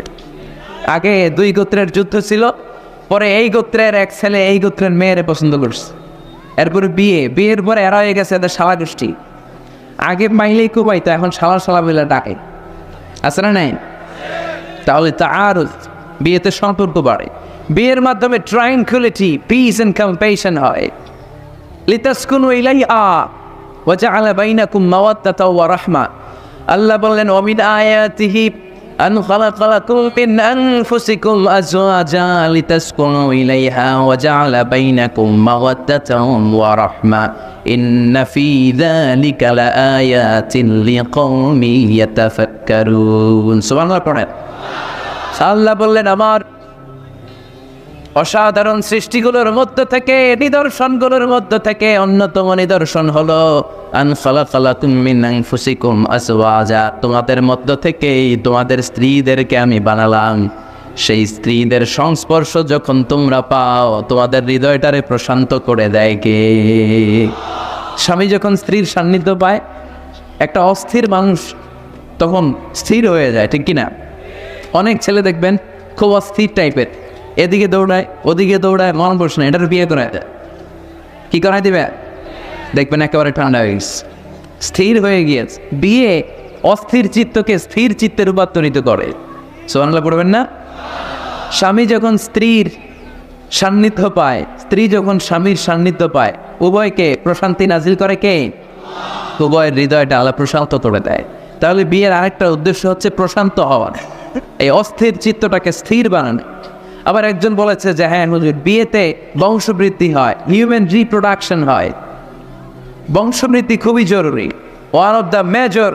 আগে 2 গোত্রের যুদ্ধ ছিল, পরে এই গোত্রের এক ছেলে এই গোত্রের মেয়েরে পছন্দ করছে, এরপরে বিয়ের পরে এরা হয়ে গেছে এদের শালা গোষ্ঠী। আগে মাইলেই কুবাইতো, এখন শালা শালা বলে ডাকে, আছে না নাই? তাহলে তাআরুফ, বিয়েতে সম্পর্ক বাড়ে। বিয়ের মাধ্যমে ট্রাঙ্কুইলিটি, পিস এন্ড কম্প্যাশন হয়। লিতাসকুনু ইলাইহা ওয়া জাআলা বাইনাকুম মাওয়াদ্দাতাও ওয়া রাহমা। আল্লাহ বললেন ওয়া মিন আয়াতিহি আন খালাকা লাকুম মিন আনফুসিকুম আজওয়াজা লিতাসকুনু ইলাইহা ওয়া জাআলা বাইনাকুম মাওয়াদ্দাতাও ওয়া রাহমা ইন্না ফি যালিকা লাআয়াতিন লিকাওমিন ইয়াতাফাক্কারুন। সুবহানাল্লাহ পড়েন। আল্লাহ বললেন আমার অসাধারণ সৃষ্টিগুলোর মধ্যে থেকে, নিদর্শনগুলোর মধ্যে থেকে অন্যতম নিদর্শন হলো আন খালাকালাকুম মিন আনফুসিকুম আজওয়াজা, তোমাদের মধ্য থেকেই তোমাদের স্ত্রীদেরকে আমি বানালাম। সেই স্ত্রীদের সংস্পর্শ যখন তোমরা পাও, তোমাদের হৃদয়টারে প্রশান্ত করে দেয় কে? স্বামী যখন স্ত্রীর সান্নিধ্য পায়, একটা অস্থির মানুষ তখন স্থির হয়ে যায়। ঠিক কিনা? অনেক ছেলে দেখবেন খুব অস্থির টাইপের, এদিকে দৌড়ায় ওদিকে দৌড়ায়, মন বসে না, এটার বিয়ে করায় দেয়। কি করাই দিবে? দেখবেন একেবারে ঠান্ডা হয়ে গেছে, স্থির হয়ে গিয়েছে। বিয়ে অস্থির চিত্তকে স্থির চিত্তে রূপান্তরিত করে। সুবহানাল্লাহ পড়বেন না? স্বামী যখন স্ত্রীর সান্নিধ্য পায়, স্ত্রী যখন স্বামীর সান্নিধ্য পায়, উভয়কে প্রশান্তি নাজিল করে কে? উভয়ের হৃদয়টা আল্লাহ প্রশান্ত করে দেয়। তাহলে বিয়ের আরেকটা উদ্দেশ্য হচ্ছে প্রশান্ত হওয়ার, এই অস্থির চিত্তটাকে স্থির বানানো। আবার একজন বলেছে যে হ্যাঁ হুজুর, বিয়েতে বংশবৃদ্ধি হয়, হিউম্যান রিপ্রোডাকশন হয়, বংশবৃদ্ধি খুবই জরুরি। One of the major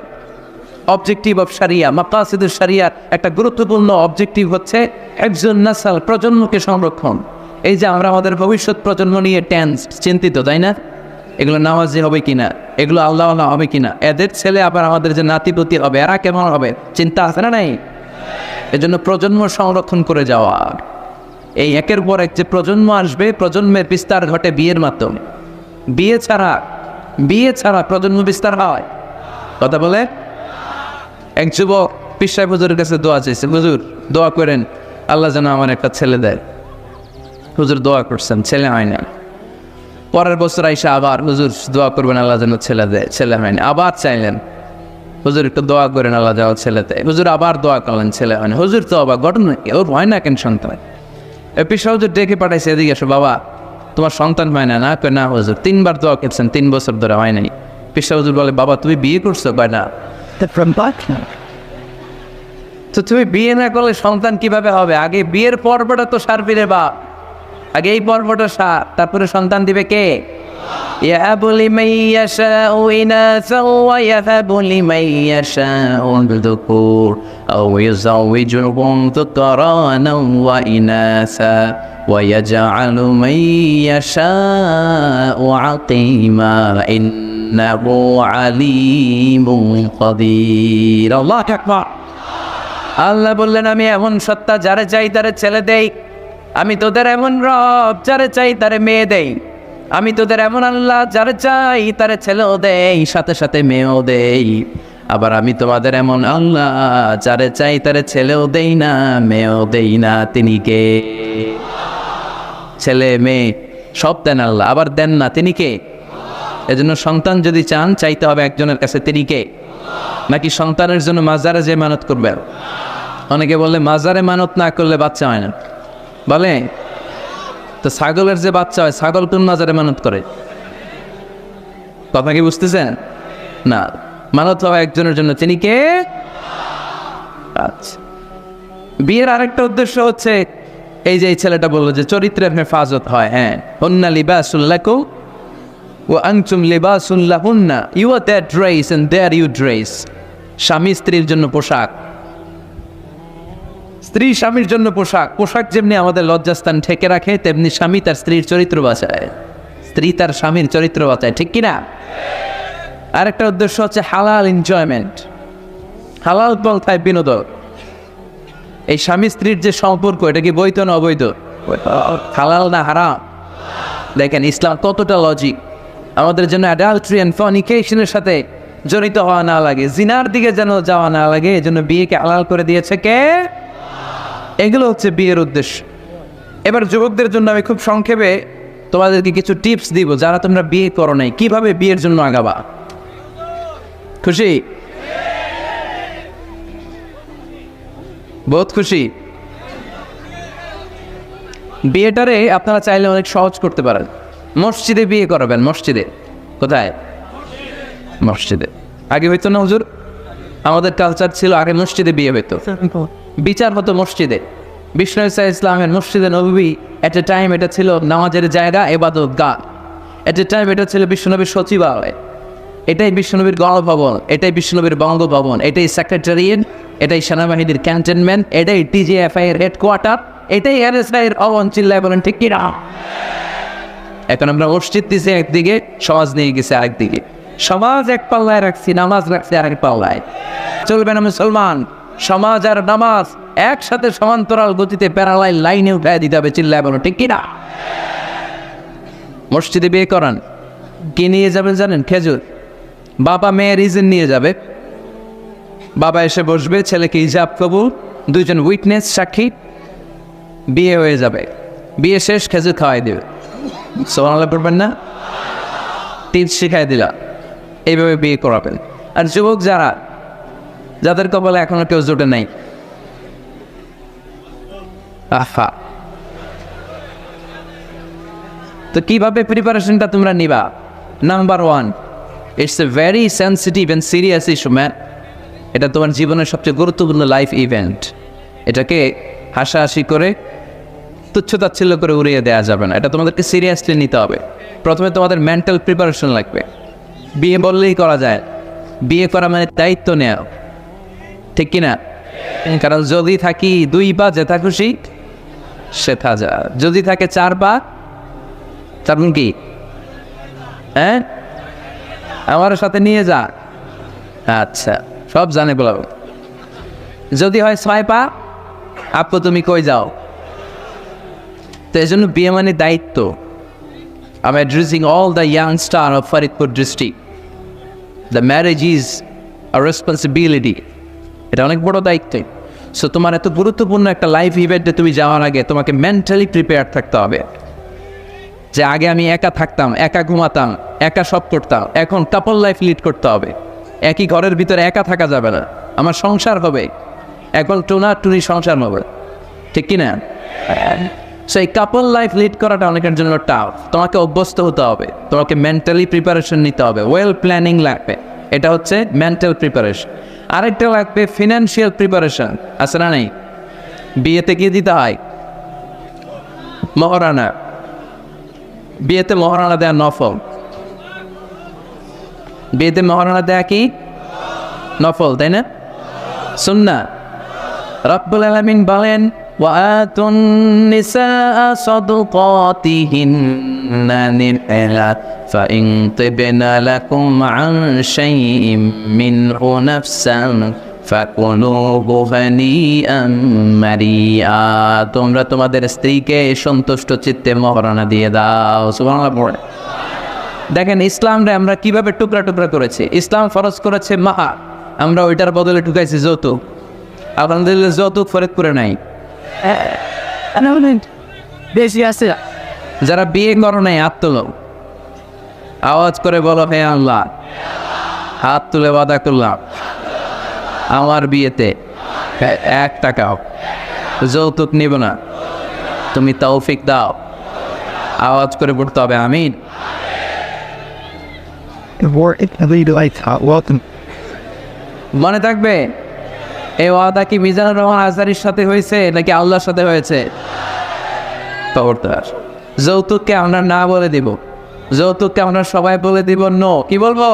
objective of Sharia, মাকাসিদুশ শরিয়ার একটা গুরুত্বপূর্ণ অবজেক্টিভ হচ্ছে হিফজুন নাসল, প্রজন্মকে সংরক্ষণ। এই যে আমরা আমাদের ভবিষ্যৎ প্রজন্ম নিয়ে চিন্তিত, তাই না? এগুলো নামাজি হবে কিনা, এগুলো আল্লাহ আল্লাহ হবে কিনা, এদের ছেলে আবার আমাদের যে নাতিপতি হবে, এরা কেমন হবে, চিন্তা আছে না নাই? এজন্য প্রজন্ম সংরক্ষণ করে যাওয়া, এই একের পর এক যে প্রজন্ম আসবে, প্রজন্মের বিস্তার ঘটে বিয়ের মাধ্যমে। বিয়ে ছাড়া প্রজন্ম বিস্তার হয়? কথা বলে। এক যুবক পীর সাহেব হুজুরের কাছে দোয়া চাইছে, হুজুর দোয়া করেন আল্লাহ যেন আমার একটা ছেলে দেয়। হুজুর দোয়া করছেন, ছেলে হয় না। পরের বছর আইসা আবার হুজুর দোয়া করবেন আল্লাহ যেন ছেলে দেয়, ছেলে হয় না। আবার চাইলেন, হুজুর একটু দোয়া করেন আল্লাহ যেন ছেলে দেয়। হুজুর আবার দোয়া করলেন, ছেলে হয় না। হুজুর তো আবার ঘটনা কি, ওর হয় না কেন সন্তান? পীর সাহেব হুজুর ডেকে পাঠাইছে, এদিকে এসো বাবা, তোমার সন্তান হয় না? না কয় না হুজুর, 3 বার দোয়া করছেন, 3 বছর ধরে হয় নাই। পীর সাহেব হুজুর বলে, বাবা তুমি বিয়ে করছো? কয় না। তো তুমি বিয়ে না করলে সন্তান কিভাবে হবে? আগে বিয়ের পর্বটা তো সারবি রে বাপ, আগে এই পর্বটা সার, তারপরে সন্তান দিবে কে? يهب لمن يشاء إناثا ويهب لمن يشاء الذكور أو يزوجهم ذكرانا وإناثا ويجعل من يشاء عقيما إنه عليم قدير الله أكبر আল্লাহ বললেন আমি এমন সত্তা যারে চাই তারে ছেলে দেই, আমি তোদের এমন রব যারে চাই তারে মেয়ে দেই, আমি তোদের এমন আল্লাহ যারে চাই তারে ছেলেও দেই সাথে সাথে মেয়েও দেই। আবার আমি তোমাদের এমন আল্লাহ যারে চাই তারে ছেলেও দেই না মেয়েও দেই না। তিনি কে? ছেলে মেয়ে সব দেন আল্লাহ, আবার দেন না তিনি কে? এজন্য সন্তান যদি চান চাইতে হবে একজনের কাছে, তিনি কে? নাকি সন্তানের জন্য মাজারে যে মানত করবেন? অনেকে বললে মাজারে মানত না করলে বাচ্চা হয় না, বলে তো ছাগলের যে বাচ্চা হয় ছাগল কোন মাজারে মানত করে? কথা কি বুঝতেছেন? না, মানত হবে একজনের জন্য, তিনি কে? আচ্ছা, বিয়ের আরেকটা উদ্দেশ্য হচ্ছে এই যে এই ছেলেটা বললো যে চরিত্রের হেফাজত হয়। হ্যাঁ, হুন্না লিবাসুল লাকুম ওয়া আনতুম লিবাসুল লাহুন্না, you are that dress and they're you dress. স্বামী স্ত্রীর জন্য পোশাক, স্ত্রী স্বামীর জন্য পোশাক। পোশাক যেমনি আমাদের লজ্জাস্থান ঢেকে রাখে, তেমনি স্বামী তার স্ত্রীর চরিত্র বাঁচায়, স্ত্রী তার স্বামীর চরিত্র বাঁচায়, ঠিক কিনা? আরেকটা উদ্দেশ্য হচ্ছে হালাল এনজয়মেন্ট, হালাল পন্থায় বিনোদন। এই স্বামী স্ত্রীর যে সম্পর্ক, এটা কি বৈধ না অবৈধ? হালাল না হারাম? দেখেন ইসলাম কতটা লজিক। আমাদের জন্য অ্যাডাল্ট্রি অ্যান্ড ফর্নিকেশনের সাথে জড়িত হওয়া না লাগে, জিনার দিকে যেন যাওয়া না লাগে, এজন্য বিয়েকে হালাল করে দিয়েছে কে? এগুলো হচ্ছে বিয়ের উদ্দেশ্য। এবার যুবকদের জন্য আমি খুব সংক্ষেপে তোমাদেরকে কিছু টিপস দিব, যারা তোমরা বিয়ে করো নাই, কিভাবে বিয়ের জন্য আগাবা। খুশি? বহুত খুশি? বিয়েটারে আপনারা চাইলে অনেক সহজ করতে পারেন। মসজিদে বিয়ে করাবেন। মসজিদে? কোথায়? মসজিদে। আগে হইতো না হুজুর? আমাদের কালচার ছিল আগে মসজিদে বিয়ে হইতো, বিচার হতো মসজিদে। বিষ্ণু ইসলামের মসজিদে নববী এট এ টাইম এটা ছিল নামাজের জায়গা, ইবাদত গাহ। এট এ টাইম এটা ছিল বিশ্বনবীর সচিবালয়, এটাই বিশ্বনবীর গণভবন, এটাই বিশ্বনবীর বঙ্গভবন, এটাই সেক্রেটারিয়েট, এটাই সেনাবাহিনীর ক্যান্টনমেন্ট, এটাই ডিজিএফআই এর হেডকোয়ার্টার, এটাই এনএসআই এর অবন। চিল্লায় বলেন ঠিক কিনা? এখন আমরা মসজিদ দিছি একদিকে, সমাজ নিয়ে গেছে আরেকদিকে। সমাজ এক পাল্লায় রাখছি, নামাজ রাখছি আরেক পাল্লায়। চলবে না মুসলমান, সমাজ আর নামাজ একসাথে সমান্তরাল গতিতে প্যারালাল লাইনে উঠায় দিতে হবে। চিল্লায় বলো ঠিক কিনা? মসজিদে বিয়ে করান, কি নিয়ে যাবেন জানেন? খেজুর। বাবা মেয়ের ইজেন নিয়ে যাবে, বাবা এসে বসবে, ছেলেকে ইজাব কবুল, দুইজন উইটনেস সাক্ষী, বিয়ে হয়ে যাবে। বিয়ে শেষ, খেজুর খাওয়াই দেবে। সুবহানাল্লাহ পড়বেন না? টিপস শিখাই দিলা, এইভাবে বিয়ে করাবেন। আর যুবক যারা, যাদের কপালে এখনো কেউ জোটে নাই, আহা, তো কিভাবে প্রিপারেশনটা তোমরা নিবা? Number one, it's a very sensitive and serious issue man. এটা তোমার জীবনের সবচেয়ে গুরুত্বপূর্ণ লাইফ ইভেন্ট। এটাকে হাসাহাসি করে তুচ্ছতাচ্ছিল্য করে উড়িয়ে দেওয়া যাবে না, এটা তোমাদেরকে সিরিয়াসলি নিতে হবে। প্রথমে তোমাদের মেন্টাল প্রিপারেশন লাগবে। বিয়ে বললেই করা যায়, বিয়ে করা মানে দায়িত্ব নেওয়া, ঠিক কিনা? কারণ যদি থাকি 2 পা, যেথা খুশি সেথা যা। যদি থাকে 4 পা, 4 গুণ কি? হ্যাঁ, আমার সাথে নিয়ে যা। আচ্ছা, সব জানে বলাবো। যদি হয় 6 পা, আপু তুমি কই যাও? তো এই জন্য বিয়ে মানে দায়িত্ব। I'm addressing all the young star of Faridpur district. The marriage is a responsibility. এটা অনেক বড় দায়িত্ব। সো তোমার এত গুরুত্বপূর্ণ একটা লাইফ ইভেন্টে তুমি যাওয়ার আগে তোমাকে মেন্টালি প্রিপেয়ার থাকতে হবে। যে আগে আমি একা থাকতাম, একা ঘুমাতাম, একা সব করতাম, এখন কাপল লাইফ লিড করতে হবে। একই ঘরের ভিতরে একা থাকা যাবে না, আমার সংসার হবে। এখন টুনি সংসার হবে, ঠিক কিনা? সো এই কাপল লাইফ লিড করাটা অনেকের জন্য টাফ। তোমাকে অভ্যস্ত হতে হবে, তোমাকে মেন্টালি প্রিপারেশন নিতে হবে, ওয়েল প্ল্যানিং লাগবে। এটা হচ্ছে মেন্টাল প্রিপারেশন। আরেকটা লাগবে ফিনান্সিয়াল প্রিপারেশন। আছে না নেই? বিয়েতে কি দিতে হয়? মহারানা। বিয়েতে মহারানা দেওয়া নফল। বিয়েতে মহারণা দেয়া কি নফল, তাই না? সুন্নাহ। রব্বুল আলামিন বলেন ওয়াতুন নিসা সাদুকাতিহিন্না নিহলা ফাইন তিবনা লাকুম আন শাইইম মিনহু নাফসান ফাকুলুহু হানিআম মারিআ। তোমরা তোমাদের স্ত্রীকে সন্তুষ্ট চিত্তে মহারণা দিয়ে দাও। সুবহানাল্লাহ। দেখেন ইসলামরে আমরা কিভাবে টুকরা টুকরা করেছি। ইসলাম ফরজ করেছে মাহার, আমরা ওইটার বদলে ঢুকাইছি যৌতুক। আলহামদুলিল্লাহ যৌতুক ফরিদপুরে নাই। বেশি আছে। যারা বিয়ে করো নাই হাত তোলো, আওয়াজ করে বলো হে আল্লাহ, হাত তুলে ওয়াদা করলাম আমার বিয়েতে 1 টাকাও যৌতুক নিব না, তুমি তৌফিক দাও। আওয়াজ করে পড়তে হবে আমিন। মনে থাকবে এই ওয়াদা কি মিজানুর রহমান আজহারীর সাথে হয়েছে নাকি আল্লাহর সাথে হয়েছে? যৌতুককে আমরা না বলে দিব, যৌতুককে আমরা সবাই বলে দিব নো। কি বলবো?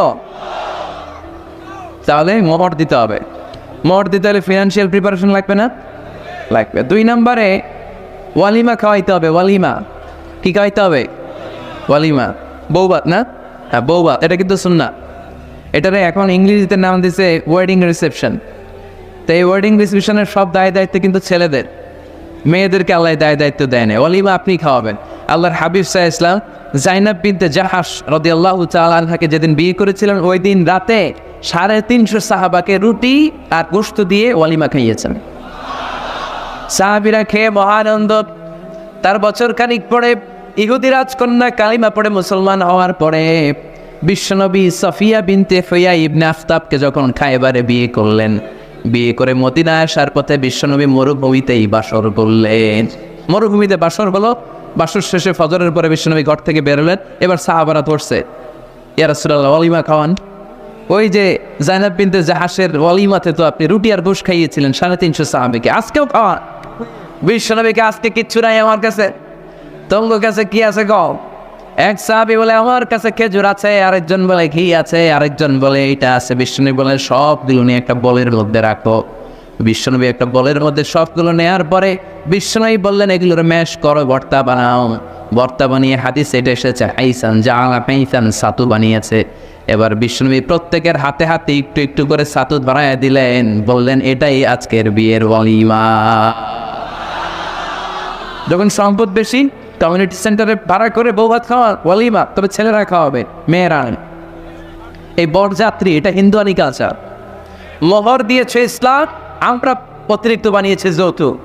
তাহলে মোহর দিতে হবে। মোহর দিতে হলে ফিনান্সিয়াল প্রিপারেশন লাগবে না? লাগবে। 2 নম্বরে ওয়ালিমা খাওয়াইতে হবে। ওয়ালিমা কি খাওয়াইতে হবে? ওয়ালিমা, বৌভাত না? হ্যাঁ বৌভাত, এটা কিন্তু সুন্নাহ। এটারে এখন ইংরেজিতে নাম দিছে ওয়েডিং রিসেপশন। তো এই ওয়েডিং রিসেপশনের সব দায় দায়িত্ব কিন্তু ছেলেদের, মেয়েদেরকে আল্লাহ দায় দায়িত্ব দেয় না। ওয়ালিমা আপনি খাওয়াবেন। আল্লাহর হাবিব সাল্লাল্লাহু আলাইহি ওয়াসাল্লাম জাইনাব বিনতে জাহাশ রাদিয়াল্লাহু তাআলা আনহাকে যেদিন বিয়ে করেছিলেন, ওই দিন রাতে 350 সাহাবাকে রুটি আর গোশত দিয়ে ওয়ালিমা খাইয়েছেন। সাহাবীরা খেয়ে মহানন্দ। তার বছর খানিক পরে ইহুদি রাজকন্যা কালিমা পড়ে মুসলমান হওয়ার পরে বিশ্বনবী সফিয়া বিনতে হুয়াই ইবনে আফতাবকে যখন খায়বারে বিয়ে করলেন, বিয়ে করে মদিনায় আসার পথে বিশ্বনবী মরুভূমিতেই বাসর করলেন। মরুভূমিতে বাসর হলো। বাসর শেষে ফজরের পরে বিশ্বনবী ঘর থেকে বেরোলেন। এবার সাহাবারা ধরছে, ইয়া রাসূলুল্লাহ ওয়ালিমা খাওয়ান। ওই যে জাইনাব বিনতে জাহাশের ওয়ালিমাতে তো আপনি রুটি আর গোশত খাইয়েছিলেন 350 সাহাবীকে, আজকেও খাওয়ান। বিশ্বনবীকে আজকে কিচ্ছু নাই আমার কাছে, তোমার কাছে কি আছে গো? এক সাহাবী বলে আমার কাছে খেজুর আছে, আরেকজন বলে ঘি আছে, আরেকজন বলে এইটা আছে। বিশ্বনবী বলেন সবগুলো নিয়ে একটা বলের মধ্যে রাখো। বিশ্বনবী একটা বলের মধ্যে সবগুলো নেওয়ার পরে বিশ্বনবী বললেন এগুলোর ম্যাশ করো, ভর্তা বানাও। ভর্তা বানিয়ে হাদিস এটা এসেছে হাইসান জাআলা হাইসান সাতু বানিয়েছে। এবার বিশ্বনবী প্রত্যেকের হাতে হাতে একটু একটু করে সাতু বানায় দিলেন, বললেন এটাই আজকের বিয়ের ওয়ালিমা। যখন সম্পদ বেশি কমিউনিটি সেন্টারে ভাড়া করে বউ ভাত খাওয়া ওয়ালিমা, তবে ছেলেরা খাওয়াবে, মেয়েরা। এই বরযাত্রী এটা হিন্দুয়ানি কালচার। মোহর দিয়েছে ইসলাম, আমরা অতিরিক্ত বানিয়েছে যৌতুক।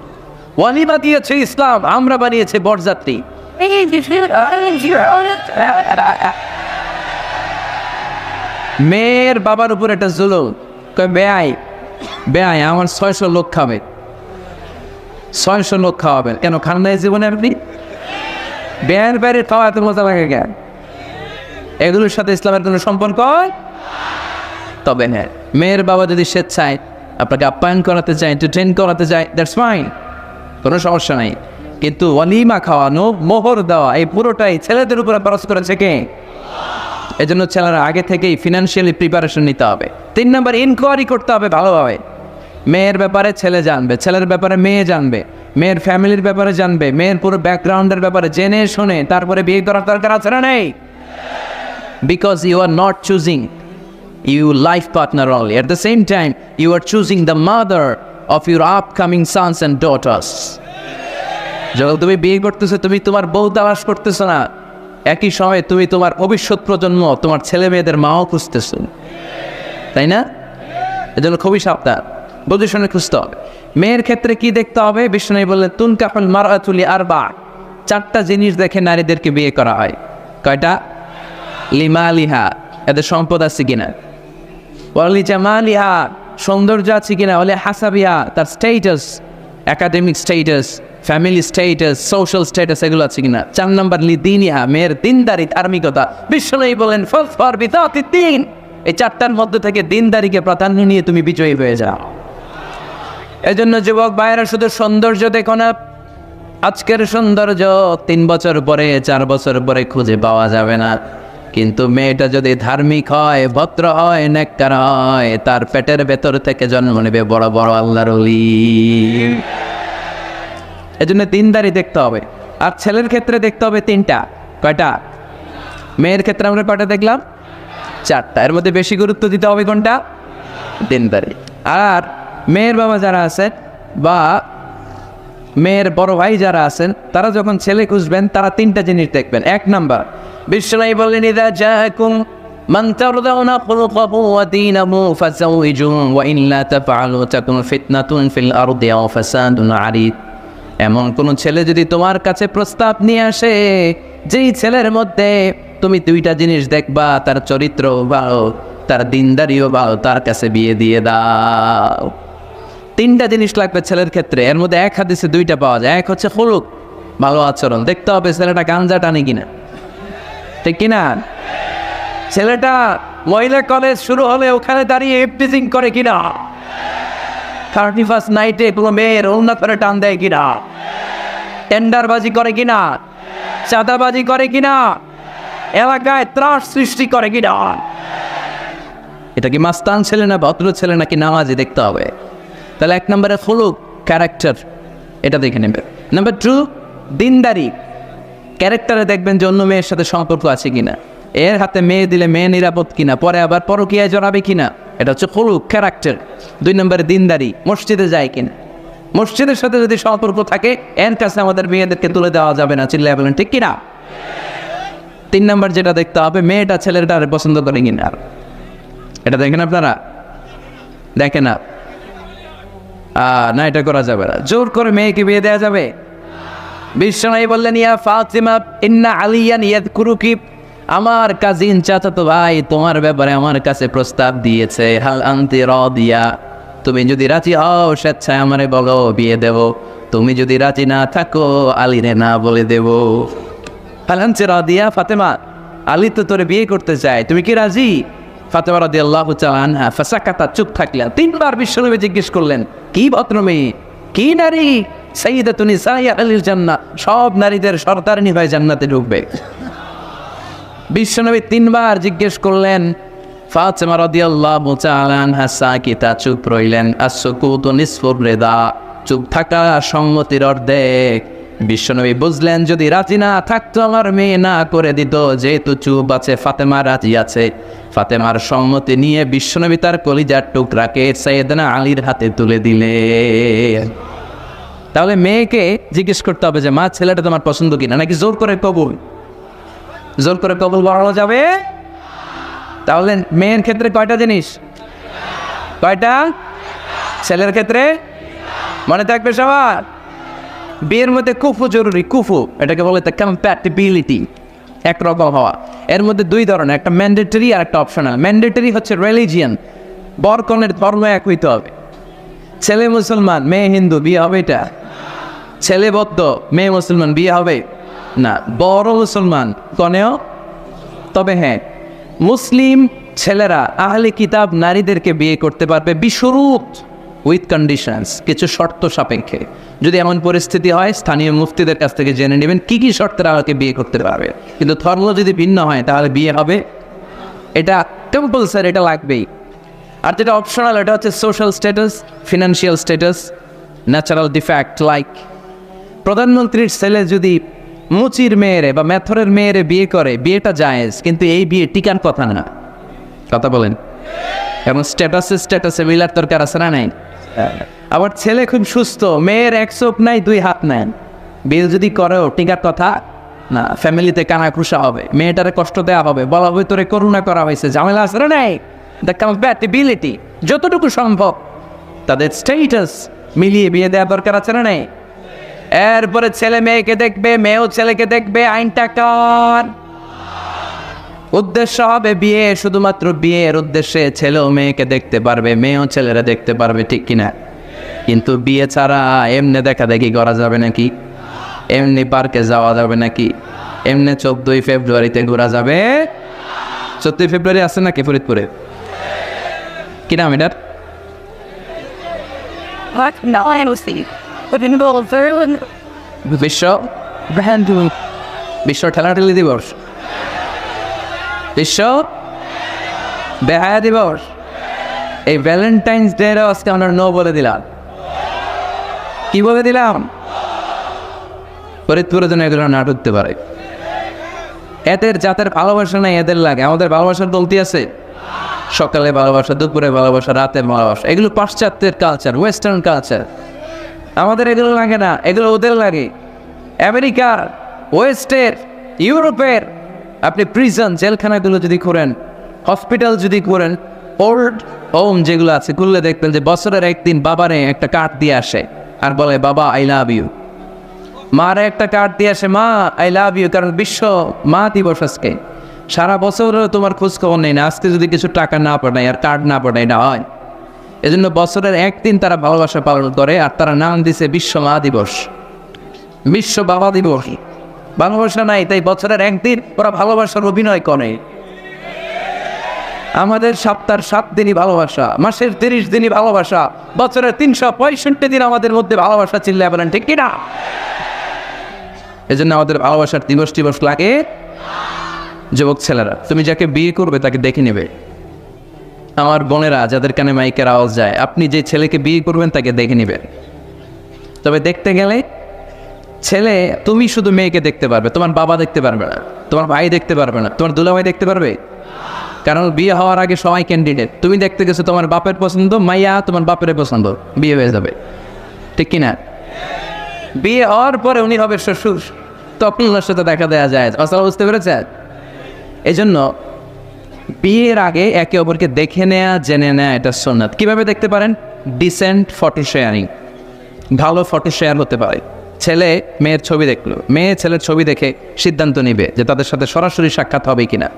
ওয়ালিমা দিয়েছে ইসলাম, আমরা বানিয়েছে বরযাত্রী। মেয়ের বাবার উপর একটা জুলুম, বেআই বেআই আমার 600 লোক খাবে, 600 লোক খাওয়াবেন কেন? খান নাই জীবনে আপনি? বেআইয়ের বাইরে খাওয়া এত মজা লাগে কেন? এগুলোর সাথে ইসলামের কোনো সম্পর্ক? তবে হ্যাঁ, মেয়ের বাবা যদি স্বেচ্ছায় আপনাকে আপ্যায়ন করাতে চায়, এন্টারটেইন করাতে চায়, দ্যাটস ফাইন, কোনো সমস্যা নাই। কিন্তু ওয়ালিমা খাওয়ানো, মোহর দেওয়া, এই পুরোটাই ছেলেদের উপরে খরচ করেছে কে? এজন্য ছেলেরা আগে থেকেই ফিনান্সিয়ালি প্রিপারেশন নিতে হবে। 3 নম্বর, ইনকোয়ারি করতে হবে ভালোভাবে। মেয়ের ব্যাপারে ছেলে জানবে, ছেলের ব্যাপারে মেয়ে জানবে, মেয়ের ফ্যামিলির ব্যাপারে জানবে, মেয়ের পুরো ব্যাকগ্রাউন্ডের ব্যাপারে জেনে শুনে তারপরে বিয়ে করার দরকার আছে না নেই? Because you are not choosing your life partner only. At the same time, you are choosing the mother of your upcoming sons and daughters. যখন তুমি বিয়ে করতেছো, তুমি তোমার বউ তালাশ করতেছো না, একই সময়ে তুমি তোমার ভবিষ্যৎ প্রজন্ম, তোমার ছেলে মেয়েদের মাও খুঁজতেছো, তাই না? এজন্য খুবই সাবধান, বুঝে শুনে খুঁজতে হবে। মেয়ের ক্ষেত্রে কি দেখতে হবে? বিষ্ণু বললেন তুনকাহুল মারআতু লিআরবা, 4টা জিনিস দেখে নারীদেরকে বিয়ে করা হয়। কয়টা? লিমালিহা, এদের সম্পদ আছে কিনা, ওয়ালি জামালিহা, সৌন্দর্য আছে কিনা, ওয়ালি হাসাবিহা, তার status, academic status, family status, social status, এগুলো আছে কিনা। 4 নম্বর লিদিনিহা, মেয়ের দিনদারি, ধার্মিকতা। বিষ্ণু বলেন ফাজফার বিযাতিদ দ্বীন, এই 4টার মধ্যে থেকে দিনদারিকে প্রাধান্য নিয়ে তুমি বিজয়ী হয়ে যাও। এজন্য যুবক ভাইয়েরা শুধু সৌন্দর্য দেখো না, আজকের সৌন্দর্য 3 বছর পরে 4 বছর পরে খুঁজে পাওয়া যাবে না, কিন্তু মেয়েটা যদি ধার্মিক হয়, ভদ্র হয়, নেককার হয়, তার পেটের ভেতর থেকে জন্ম নেবে বড় বড় আল্লাহর ওলি। এজন্য দিনদারি দেখতে হবে। আর ছেলের ক্ষেত্রে দেখতে হবে তিনটা। কয়টা? মেয়ের ক্ষেত্রে আমরা কয়টা দেখলাম? চারটা। এর মধ্যে বেশি গুরুত্ব দিতে হবে কোনটা? দিনদারি। আর মেয়ের বাবা যারা আছেন বা মেয়ের বড় ভাই যারা আছেন, তারা যখন ছেলে খুঁজবেন তারা তিনটা জিনিস দেখবেন। এক নাম্বার, বিশ্বনবী বললেন, ইযা জাআকুম মান তারদাউনা খুলুকাহু ওয়া দীনাহু ফাযাওইজুহু ওয়া ইল্লা তাফআলু তাকুন ফিতনাতুন ফিল আরদি ওয়া ফাসাদুন আরিদ। এমন কোন ছেলে যদি তোমার কাছে প্রস্তাব নিয়ে আসে, যেই ছেলের মধ্যে তুমি দুইটা জিনিস দেখবা, তার চরিত্র ভালো, তার দিনদারিও ভালো, তার কাছে বিয়ে দিয়ে দাও। তিনটা জিনিস লাগবে ছেলের ক্ষেত্রে। এর মধ্যে এক হাদিসে দুইটা পাওয়া যায়। এক হচ্ছে খুলুক, ভালো আচরণ। দেখতে হবে ছেলেটা গাঞ্জা টানে কিনা, ঠিক কিনা? ছেলেটা মহিলা কলেজ শুরু হলে ওখানে দাঁড়িয়ে ইফটিজিং করে কিনা, 31st নাইটে কোনো মেয়ের ওড়না ধরে টান দেয় কিনা, টেন্ডারবাজি করে কিনা, চাঁদাবাজি করে কিনা, এলাকায় ত্রাস সৃষ্টি করে কিনা। এটা কি মাস্তান ছেলে না ভদ্র ছেলে নাকি নামাজি দেখতে হবে। তাহলে এক নম্বরে খুলুক, ক্যারেক্টার, এটা দেখে নেবে। নাম্বার 2, দিনদারি। ক্যারেক্টারে দেখবেন যে অন্য মেয়ের সাথে সম্পর্ক আছে কিনা, এর হাতে মেয়ে দিলে মেয়ে নিরাপদ কিনা, পরে আবার পরকীয়ায় জড়াবে কিনা। এটা হচ্ছে খুলুক, ক্যারেক্টার। 2 নম্বরে দিনদারি, মসজিদে যায় কিনা। মসজিদের সাথে যদি সম্পর্ক থাকে, এর কাছে আমাদের মেয়েদেরকে তুলে দেওয়া যাবে না, চিল্লায় বলেন ঠিক কিনা। 3 নম্বর যেটা দেখতে হবে, মেয়েটা ছেলেটা পছন্দ করে কিনা। এটা দেখেন আপনারা, দেখেন না? না, এটা করা যাবে না। জোর করে মেয়েকে বিয়ে দেওয়া যাবে? বিশ্বনবী বললেন, ইয়া ফাতিমা ইন্না আলিয়ান ইয়াযকুরুকি, আমার কাজিন চাচাতো ভাই তোমার ব্যাপারে আমার কাছে প্রস্তাব দিয়েছে। হাল আনতি রাদিয়া, তুমি যদি রাজি হও স্বেচ্ছায় আমারে বলো, বিয়ে দেব। তুমি যদি রাজি না থাকো, আলীরে না বলে দেব। হাল আনতি রাদিয়া, ফাতেমা আলী তো তোরে বিয়ে করতে চায়, তুমি কি রাজি? ফাতেমা রাদিয়াল্লাহু তাআলা আনহা ফাসাকাতা, চুপ থাকলেন। 3 বার বিশ্বনবী জিজ্ঞেস করলেন, কি ভদ্র মেয়ে, কি নারী, সাইয়্যিদাতুন নিসাই আহলিল জান্নাহ, সব নারীদের সরদারনি হয়ে জান্নাতে ঢুকবে। বিশ্বনবী 3 বার জিজ্ঞেস করলেন। ফাতেমা রাদিয়াল্লাহু তাআলা আনহা সাকিতা, চুপ রইলেন। as-sukutu nisfur rida, চুপ থাকা সম্মতির অর্ধেক। বিশ্বনবী বুঝলেন যদি রাজি না থাকতো আমার মেয়ে না করে দিত, যেহেতু চুপ আছে ফাতেমা রাজি আছে। ফাতেমার সম্মতি নিয়ে বিশ্বনবী তার কলিজার টুকরাকে সাইয়েদনা আলীর হাতে তুলে দিলেন। তাহলে মেয়েকে জিজ্ঞেস করতে হবে যে মা, ছেলেটা তোমার পছন্দ কিনা, নাকি জোর করে কবুল? জোর করে কবুল বাড়ানো যাবে? তাহলে মেয়ের ক্ষেত্রে কয়টা জিনিস? কয়টা? ছেলের ক্ষেত্রে মনে থাকবে সবার। বিয়ের মধ্যে কুফু জরুরি। কুফু এটাকে বলে কম্প্যাটিবিলিটি, একরকম হওয়া। এর মধ্যে 2 ধরনের, একটা ম্যান্ডেটরি আর একটা অপশনাল। ম্যান্ডেটরি হচ্ছে রিলিজিয়ান, বরকনের ধর্ম এক হইতে হবে। ছেলে মুসলমান, মেয়ে হিন্দু, বিয়ে হবে এটা? ছেলে বৌদ্ধ, মেয়ে মুসলমান, বিয়ে হবে না। বড় মুসলমান কনেও। তবে হ্যাঁ, মুসলিম ছেলেরা আহলে কিতাব নারীদেরকে বিয়ে করতে পারবে বিশুরুত, উইথ কন্ডিশনস, কিছু শর্ত সাপেক্ষে। যদি এমন পরিস্থিতি হয়, স্থানীয় মুফতিদের কাছ থেকে জেনে নেবেন কি কি শর্তের আলোকে বিয়ে করতে পারবে। কিন্তু ধর্ম যদি ভিন্ন হয় তাহলে বিয়ে হবে, এটা কম্পালসারি, এটা লাগবেই। আর যেটা অপশনাল, এটা হচ্ছে social status, financial status, natural defect. Like প্রধানমন্ত্রীর ছেলে যদি মুচির মেয়েরে বা মেথরের মেয়েরে বিয়ে করে, বিয়েটা জায়েজ, কিন্তু এই বিয়ে টিকার কথা না। কথা বলেন। এবং স্ট্যাটাসে মিলার দরকার আছে না নাই? আবার ছেলে খুব সুস্থ, মেয়ের 1 চোখ নাই 2 হাত নেন, বিয়ে যদি করেও টিকার কথা না। ফ্যামিলিতে কানাঘুষা হবে, মেয়েটারে কষ্ট দেওয়া হবে, বলা হবে তোরে করুণা করা হয়েছে, ঝামেলা আছে না নাই? দ্য কম্প্যাটিবিলিটি, যতটুকু সম্ভব তাদের স্ট্যাটাস মিলিয়ে বিয়ে দেওয়া দরকার আছে না নাই? এরপরে ছেলে মেয়েকে দেখবে, মেয়েও ছেলেকে দেখবে। আইনটা কার? উদ্দেশ্য হবে বিয়ে, শুধুমাত্র বিয়ের উদ্দেশ্যে ছেলেও মেয়েকে দেখতে পারবে, মেয়েও ছেলেরা দেখতে পারবে, ঠিক কিনা? কিন্তু বিয়ে ছাড়া এমনি দেখা দেখি করা যাবে নাকি? এমনি পার্কে যাওয়া যাবে নাকি? এমনি 14ই ফেব্রুয়ারিতে ঘোরা যাবে? 14ই ফেব্রুয়ারি আছে নাকি ফরিদপুরে? কি নাম এটার? বিশ্ব ঠেলাঠেলি দিবস। বিশ্ব বেহায়া দিবস। এই ভ্যালেন্টাইন্স ডে আজকে আমরা নো বলে দিলাম। কি বলে দিলাম? ফরিদপুরের জন্য এগুলো না ঢুকতে পারে। এদের যাদের ভালোবাসা নাই এদের লাগে। আমাদের ভালোবাসার গলতি আছে, সকালে ভালোবাসা, দুপুরে ভালোবাসা, রাতে ভালোবাসা, এগুলো পাশ্চাত্যের কালচার, ওয়েস্টার্ন কালচার। আমাদের এগুলো লাগে না, এগুলো ওদের লাগে। আমেরিকার, ওয়েস্টের, ইউরোপের আপনি প্রিজন জেলখানাগুলো যদি করেন, হসপিটাল যদি করেন, ওল্ড হোম যেগুলো আছে খুললে দেখবেন যে বছরের একদিন বাবারে একটা কার্ড দিয়ে আসে আর বলে বাবা আই লাভ ইউ। মারে একটা কার্ড দিয়ে আসে মা আই লাভ ইউ, কারণ বিশ্ব মা দিবস আজকে। সারা বছর তোমার খোঁজ খবর নেই না, আজকে যদি কিছু টাকা না পাঠায় আর কার্ড না পাঠায় না হয়। এজন্য বছরের একদিন তারা ভালোবাসা পালন করে আর তারা নাম দিছে বিশ্ব মা দিবস, বিশ্ব বাবা দিবস। ভালোবাসা নাই তাই বছরের একদিন ওরা ভালোবাসার অভিনয় করে। আমাদের সপ্তাহের 7 দিনই ভালোবাসা, মাসের 30 দিনই ভালোবাসা, বছরের 365 দিন আমাদের মধ্যে ভালোবাসা চিল্লায় বলেন ঠিক কিনা? এজন্য আমাদের ভালোবাসার দিবস টিবস লাগে। যুবক ছেলেরা, তুমি যাকে বিয়ে করবে তাকে দেখে নেবে। আমার বোনেরা যাদের কানে মাইকের আওয়াজ যায়, আপনি যে ছেলেকে বিয়ে করবেন তাকে দেখে নেবেন। তবে দেখতে গেলে ছেলে, তুমি শুধু মেয়েকে দেখতে পারবে, তোমার বাবা দেখতে পারবে না, তোমার ভাই দেখতে পারবে না, তোমার দুলাভাই দেখতে পারবে। কারণ বিয়ে হওয়ার আগে সবাই ক্যান্ডিডেট। তুমি দেখতে গেছো তোমার বাপের পছন্দ, মাইয়া তোমার বাপের পছন্দ, বিয়ে হয়ে যাবে, ঠিক কিনা? বিয়ে হওয়ার পরে উনি হবে শ্বশুর, তখন ওনার সাথে দেখা দেওয়া যায়। আসলে বুঝতে পেরেছে? এই জন্য বিয়ের আগে একে অপরকে দেখে নেয়া, জেনে নেয়া এটা সুন্নাত। কিভাবে দেখতে পারেন? ডিসেন্ট ফটো শেয়ারিং, ভালো ফটো শেয়ার হতে পারে। ছেলে মেয়ের ছবি দেখলো, মেয়ে ছেলের ছবি দেখে সিদ্ধান্ত নেবে যে তাদের সাথে সরাসরি সাক্ষাৎ হবে কিনা।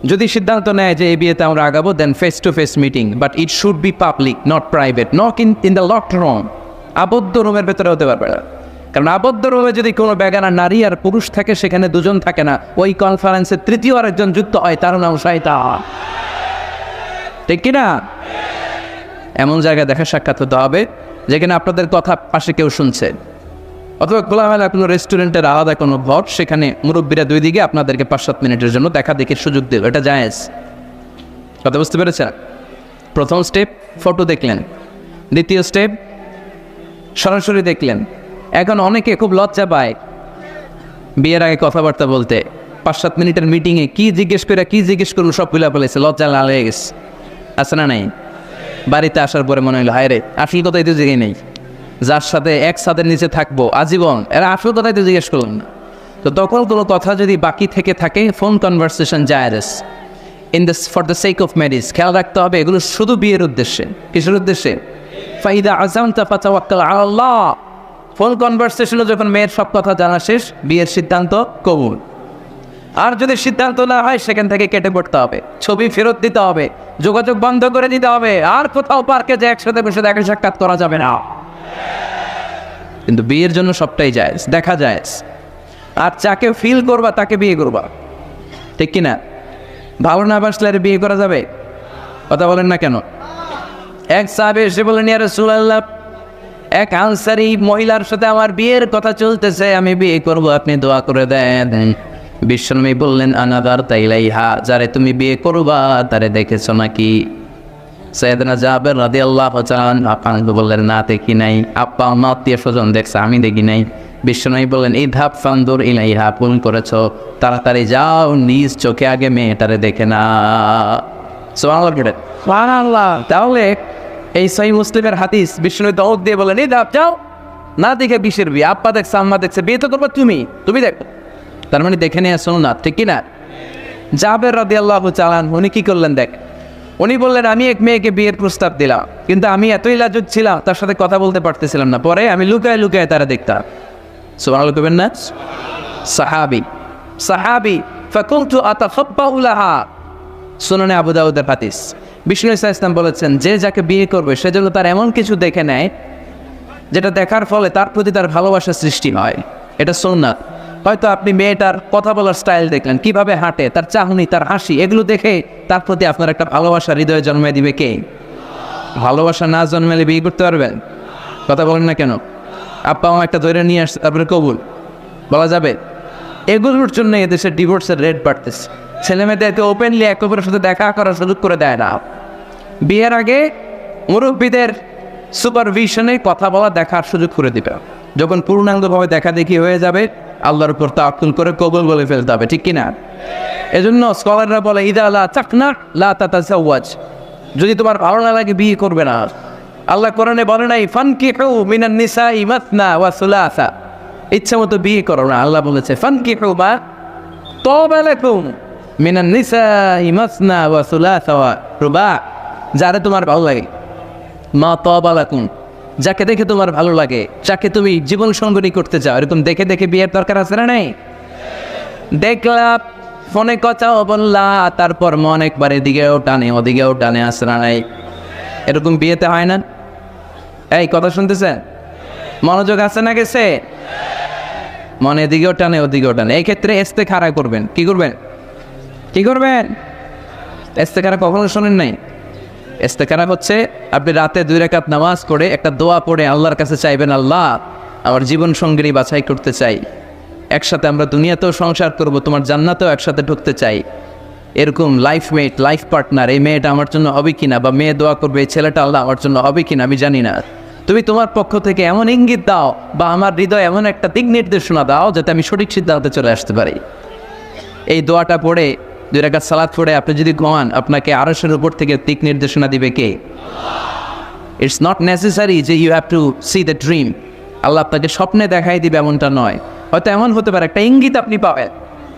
যদি সিদ্ধান্ত নেয় যে এই বিয়েতে আমরা আগাবো, then face to face meeting, but it should be public, not private, not in the locked room. আবদ্ধ রুমের ভেতরে হতে পারবে না, কারণ আবদ্ধ রুমে যদি কোনো বেগানা নারী আর পুরুষ থাকে, সেখানে দুজন থাকে না, ওই কনফারেন্সে তৃতীয় আরেকজন যুক্ত হয়, তার নাম শয়তান, ঠিক কিনা? এমন জায়গায় দেখা সাক্ষাৎ হতে হবে যেখানে আপনাদের কথা পাশে কেউ শুনছে, অথবা খোলামেলা কোনো রেস্টুরেন্টের আলাদা কোনো ঘর, সেখানে মুরব্বীরা দুই দিকে আপনাদেরকে 5-7 মিনিটের জন্য দেখা দেখে সুযোগ দিল, এটা জায়েজ। কথা বুঝতে পেরেছেন? প্রথম স্টেপ ফটো দেখলেন, দ্বিতীয় স্টেপ সরাসরি দেখলেন। এখন অনেকে খুব লজ্জা পায় বিয়ের আগে কথাবার্তা বলতে। 5-7 মিনিটের মিটিংয়ে কি জিজ্ঞেস করুন সব ভুলে ফেলেছে, লজ্জা লাল হয়ে গেছে, আছে না নাই? বাড়িতে আসার পরে মনে হলো হায় রে, আসল কথাই তো জিজ্ঞেস নেই, যার সাথে এক ছাদের নিচে থাকবো আজীবন, এরা আসল কথাই তো জিজ্ঞেস করলাম না। তো তখন কোনো কথা যদি বাকি থেকে থাকে, ফোন কনভারসেশন জায়েজ for the sake of marriage. খেয়াল রাখতে হবে এগুলো শুধু বিয়ের উদ্দেশ্যে। কিসের উদ্দেশ্যে? ফাইদা আযামতা ফাতাওয়াক্কাল আলাল্লাহ। ফোন কনভারসেশনে যখন মেয়ের সব কথা জানা শেষ, বিয়ের সিদ্ধান্ত কবুল। আর যদি সিদ্ধান্ত না হয়, সেখান থেকে কেটে পড়তে হবে, ছবি ফেরত দিতে হবে, যোগাযোগ বন্ধ করে দিতে হবে, আর কোথাও পার্কে যে একসাথে বসে দেখা সাক্ষাৎ করা যাবে না। কিন্তু বিয়ের জন্য সবটাই জায়েজ, দেখা জায়েজ। আর যাকে ফিল করবা তাকে বিয়ে করবা, ঠিক কিনা? ভালো না বাসলে আর বিয়ে করা যাবে? কথা বলেন না কেন? এক সাহাবী এসে বলেন, ইয়া রাসূলুল্লাহ, এক আনসারী মহিলার সাথে আমার বিয়ের কথা চলতেছে, আমি বিয়ে করব, আপনি দোয়া করে দেন। বিশ্বনবী বললেন, আনাদার তাইলাইহা, যারে তুমি বিয়ে করবা তারে দেখেছো নাকি? সাইয়েদনা জাবের রাদিয়াল্লাহু তাআলা আপনি বললেন, না দেখি নাই। আপা আমার আত্মীয় স্বজন দেখছে, আমি দেখি নাই। বিশ্বনবী বললেন, ইযহাব ফানদুর ইলাইহা, ভুল করেছো, তাড়াতাড়ি যাও, নিজ চোখে আগে মেয়েটারে দেখে না। সুবহানাল্লাহ। তাহলে এই সহিহ মুসলিমের হাদিস, বিশ্বনবী দাওয়াত দিয়ে বলেন, ইযহাব, যাও, না দেখে বিশের বিয়ে, আব্বা দেখছে, আম্মা দেখছে, বিয়ে তো করবা তুমি দেখো। তার মানে দেখে নিয়ে শোনো না, ঠিক কিনা? জাবের রাদিয়াল্লাহু তাআলা উনি কি করলেন দেখ, উনি বললেন, আমি এক মেয়েকে বিয়ের প্রস্তাব দিলাম, কিন্তু আমি এতই লাজুক ছিলাম, তার সাথে কথা বলতে পারতেছিলাম না, পরে আমি লুকায় লুকায় তারা দেখতাম। সুবহানাল্লাহ কইবেন না? সাহাবী ফাকুনতু আতাখাব্বাউ লাহা, সুনানে আবু দাউদের হাদিস। বিষ্ণু ইসলাম বলেছেন, যে যাকে বিয়ে করবে সেজন্য তার এমন কিছু দেখে নেয় যেটা দেখার ফলে তার প্রতি তার ভালোবাসা সৃষ্টি হয়। এটা সুন্নাত। হয়তো আপনি মেয়েটার কথা বলার স্টাইল দেখলেন, কিভাবে হাঁটে, তার চাহনি, তার হাসি, এগুলো দেখে তার প্রতি আপনার একটা ভালোবাসা হৃদয়ে জন্মে দিবে কে? ভালোবাসা না জন্মালে বিয়ে করতে পারবেন? কথা বলেন না কেন? আব্বা মা একটা ধরে নিয়ে আসছে, তারপরে কবুল বলা যাবে? এগুলোর জন্য এদেশের ডিভোর্সের রেট বাড়তেছে। ছেলেমেয়েদেরকে ওপেনলি একে অপরের সাথে দেখা করার সুযোগ করে দেয় না। বিয়ের আগে মুরব্বীদের সুপারভিশনে কথা বলা, দেখার সুযোগ করে দিবে। যখন পূর্ণাঙ্গভাবে দেখা দেখি হয়ে যাবে, আল্লাহর উপর তাওয়াক্কুল করে কবুল বলে ফেলতে হবে, ঠিক কিনা? এজন্য স্কলাররা বলে ইদা লা তাকনা লা তাতাজাওয়াজ, যদি তোমার ভালো না লাগে বিয়ে করবে না। আল্লাহ কোরআনে বলে নাই ফানকিহু মিনান নিসাই মাসনা ওয়া সুলাসা, ইচ্ছা মতো বিয়ে করো না। আল্লাহ বলেছে ফানকিহু মা তাবা লাকুম মিনান নিসাই মাসনা ওয়া সুলাসা ওয়া রুবা, যারে তোমার ভালো লাগে, মা তাবা লাকুম, যাকে দেখে তোমার ভালো লাগে, যাকে তুমি জীবন সঙ্গী করতে চাও, এরকম দেখে দেখে বিয়ের দরকার আছে না নেই? দেখলা ফোনে কথাও বললা, তারপর মন একবার এদিকেও টানে ওদিকেও টানে, আসে না নাই? এরকম বিয়েতে হয় না? এই কথা শুনতেছেন? মনোযোগ আছে না গেছে? মনে এদিকেও টানে ওদিকেও টানে। এই ক্ষেত্রে ইস্তেখারা করবেন। কি করবেন? কি করবেন? ইস্তেখারা কখনো শোনেন নাই? ইস্তেখারা হচ্ছে আপনি রাতে 2 রাকাত নামাজ পড়ে একটা দোয়া পড়ে আল্লাহর কাছে চাইবেন, আল্লাহ আমার জীবন সঙ্গী বাছাই করতে চাই, একসাথে আমরা দুনিয়াতেও সংসার করব, তোমার জান্নাতেও একসাথে ঢুকতে চাই। এরকম লাইফমেট, লাইফ পার্টনার এই মেয়েটা আমার জন্য হবে কিনা, বা মেয়ে দোয়া করবে এই ছেলেটা আল্লাহ আমার জন্য হবে কিনা আমি জানি না, তুমি তোমার পক্ষ থেকে এমন ইঙ্গিত দাও বা আমার হৃদয় এমন একটা দিক নির্দেশনা দাও যাতে আমি সঠিক সিদ্ধান্তে চলে আসতে পারি। এই দোয়াটা পড়ে 2 রাকাত সালাত পড়ে আপনি যদি ঘুমান, আপনাকে আরশের উপর থেকে দিক নির্দেশনা দিবে কে? ইটস নট নেসেসারি যে you have to see the dream, Allah আপনাকে স্বপ্নে দেখাই দিবে এমনটা নয়। হয়তো এমন হতে পারে একটা ইঙ্গিত আপনি পাবেন,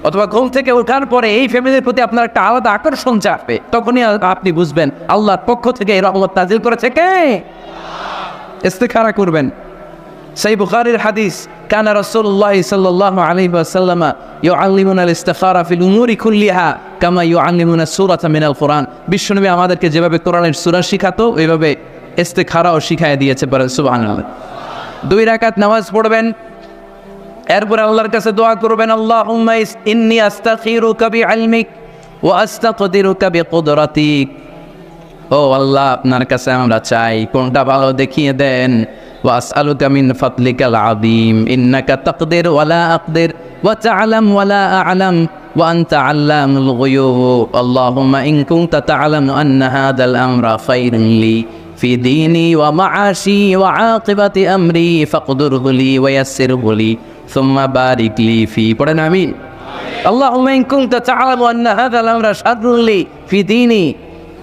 অথবা ঘুম থেকে ওঠার পরে এই ফ্যামিলির প্রতি আপনার একটা আলাদা আকর্ষণ চাপবে, তখনই আপনি বুঝবেন আল্লাহর পক্ষ থেকে এই রহমত নাজিল করেছে কে। ইস্তেখারা করবেন। সেই বুখারীর হাদিস, কানা রাসূলুল্লাহ সাল্লাল্লাহু আলাইহি ওয়াসাল্লাম ইউআল্লিমুনা আল-ইস্তিখারা ফিল উমুরি কুল্লিহা কামা ইউআল্লিমুনা সূরাতা মিনাল কুরআন। বিশ্বনবী আমাদেরকে যেভাবে কোরআনের সূরা শিখাতো ওইভাবে ইস্তেখারাও শিখায় দিয়েছে, বলেন সুবহানাল্লাহ। 2 রাকাত নামাজ পড়বেন, এরপর আল্লাহর কাছে দোয়া করবেন, আল্লাহুম্মা ইন্নী আস্তাখিরুকা বিইলমিক ওয়া আস্তাকদিরুকা বিকুদরাতিক। ও আল্লাহ, আপনার কাছে আমরা চাই, কোনটা ভালো দেখিয়ে দেন। ওয়া আসআলুকা মিন ফাদলিকাল আযীম ইন্নাকা তাকদিরু ওয়া লা আকদির ওয়া তা'লাম ওয়া লা আ'লাম ওয়া আনতা আল্লামুল গুয়ুব। আল্লাহুম্মা ইন কুনতা তা'লামু আন্না হাযাল আমরা খায়রুন লি ফি দীনি ওয়া মা'আশি ওয়া আকিবাতি আমরি ফাকদুরহু লি ওয়া ইয়াসসিরহু লি সুম্মা বারিক লি ফি। পড়েন আমিন। আল্লাহুম্মা ইন কুনতা তা'লামু আন্না হাযাল আমরা শাররুন লি ফি দীনি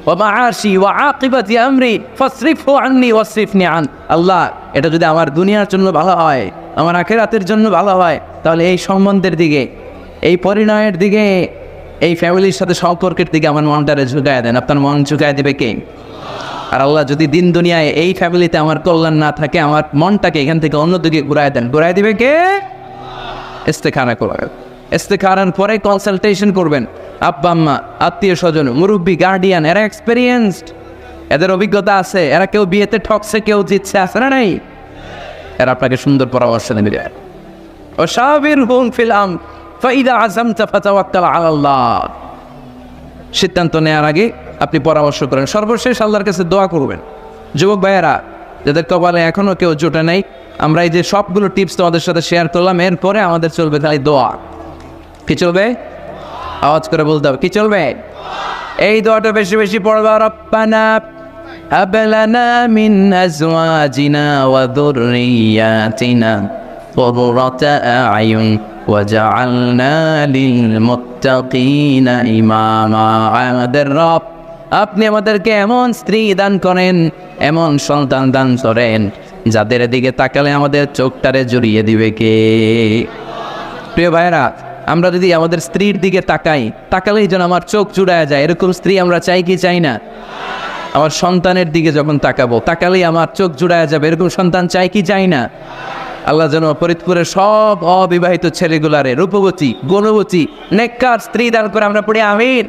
ওয়া মা'আশি ওয়া আকিবাতি আমরি ফাসরিফহু আন্নি ওয়াসরিফনি আন। আল্লাহ, এটা যদি আমার দুনিয়ার জন্য ভালো হয়, আমার আখিরাতের জন্য ভালো হয়, তাহলে এই সম্বন্ধের দিকে, এই পরিণয়ের দিকে, এই ফ্যামিলির সাথে সম্পর্কের দিকে আমার মনটারে ঝুঁকায় দেন। আপনার মন ঝুঁকায় দেবে কে? আর আল্লাহ, যদি দিন দুনিয়ায় এই ফ্যামিলিতে আমার কল্যাণ না থাকে, আমার মনটাকে এখান থেকে অন্যদিকে ঘুরায় দেন, ঘুরায় দিবে কে? ইস্তেখারা করবেন। ইস্তেখারার পরে কনসালটেশন করবেন। আব্বা আম্মা, আত্মীয় স্বজন, মুরব্বী, গার্ডিয়ান, এরা এক্সপেরিয়েন্সড, এদের অভিজ্ঞতা আছে, এরা কেউ বিয়েতে ঠকছে, কেউ জিতছে, আছে না নাই? এরা আপনাকে সুন্দর পরামর্শ দেবে। ও শাবিরহুম ফিল আমর ফাইদা আযামতা ফাতাওয়াক্কাল আলাল্লাহ। সিদ্ধান্ত নেওয়ার আগে আপনি পরামর্শ করেন। সর্বশেষ আল্লাহর কাছে দোয়া করবেন। যুবক ভাইয়েরা, যাদের কপালে এখনও কেউ জোটে নাই, আমরা এই যে সবগুলো টিপস তোমাদের সাথে শেয়ার করলাম, এরপরে আমাদের চলবে খালি দোয়া। কি চলবে? আওয়াজ করে বলতে হবে, কি চলবে? এই দোয়াটা বেশি বেশি পড়বা। রব্বানা হাব লানা মিন আজওয়াজিনা ওয়া যুররিয়াতিনা কুররাতা আ'য়ুন ওয়াজআলনা লিল মুত্তাকিনা ইমামা। আমাদের রব, আপনি আমাদেরকে এমন স্ত্রী দান করেন, এমন সন্তান দান করেন, যাদের দিকে তাকালে আমাদের চোখটারে জড়িয়ে দিবে কে? প্রিয় ভাইয়েরা, আমরা যদি আমাদের স্ত্রীর দিকে তাকালেই যেন আমার চোখ জুড়ায় যায়, এরকম স্ত্রী আমরা চাই কি চাই না? আমার সন্তানের দিকে যখন তাকালেই আমার চোখ জুড়ায় যাবে, এরকম সন্তান চাই কি চাই না? আল্লাহ যেন ফরিদপুরের সব অবিবাহিত ছেলেগুলারে রূপবতী, গুণবতী, নেককার স্ত্রী দান করে। আমরা পড়ি আমিন।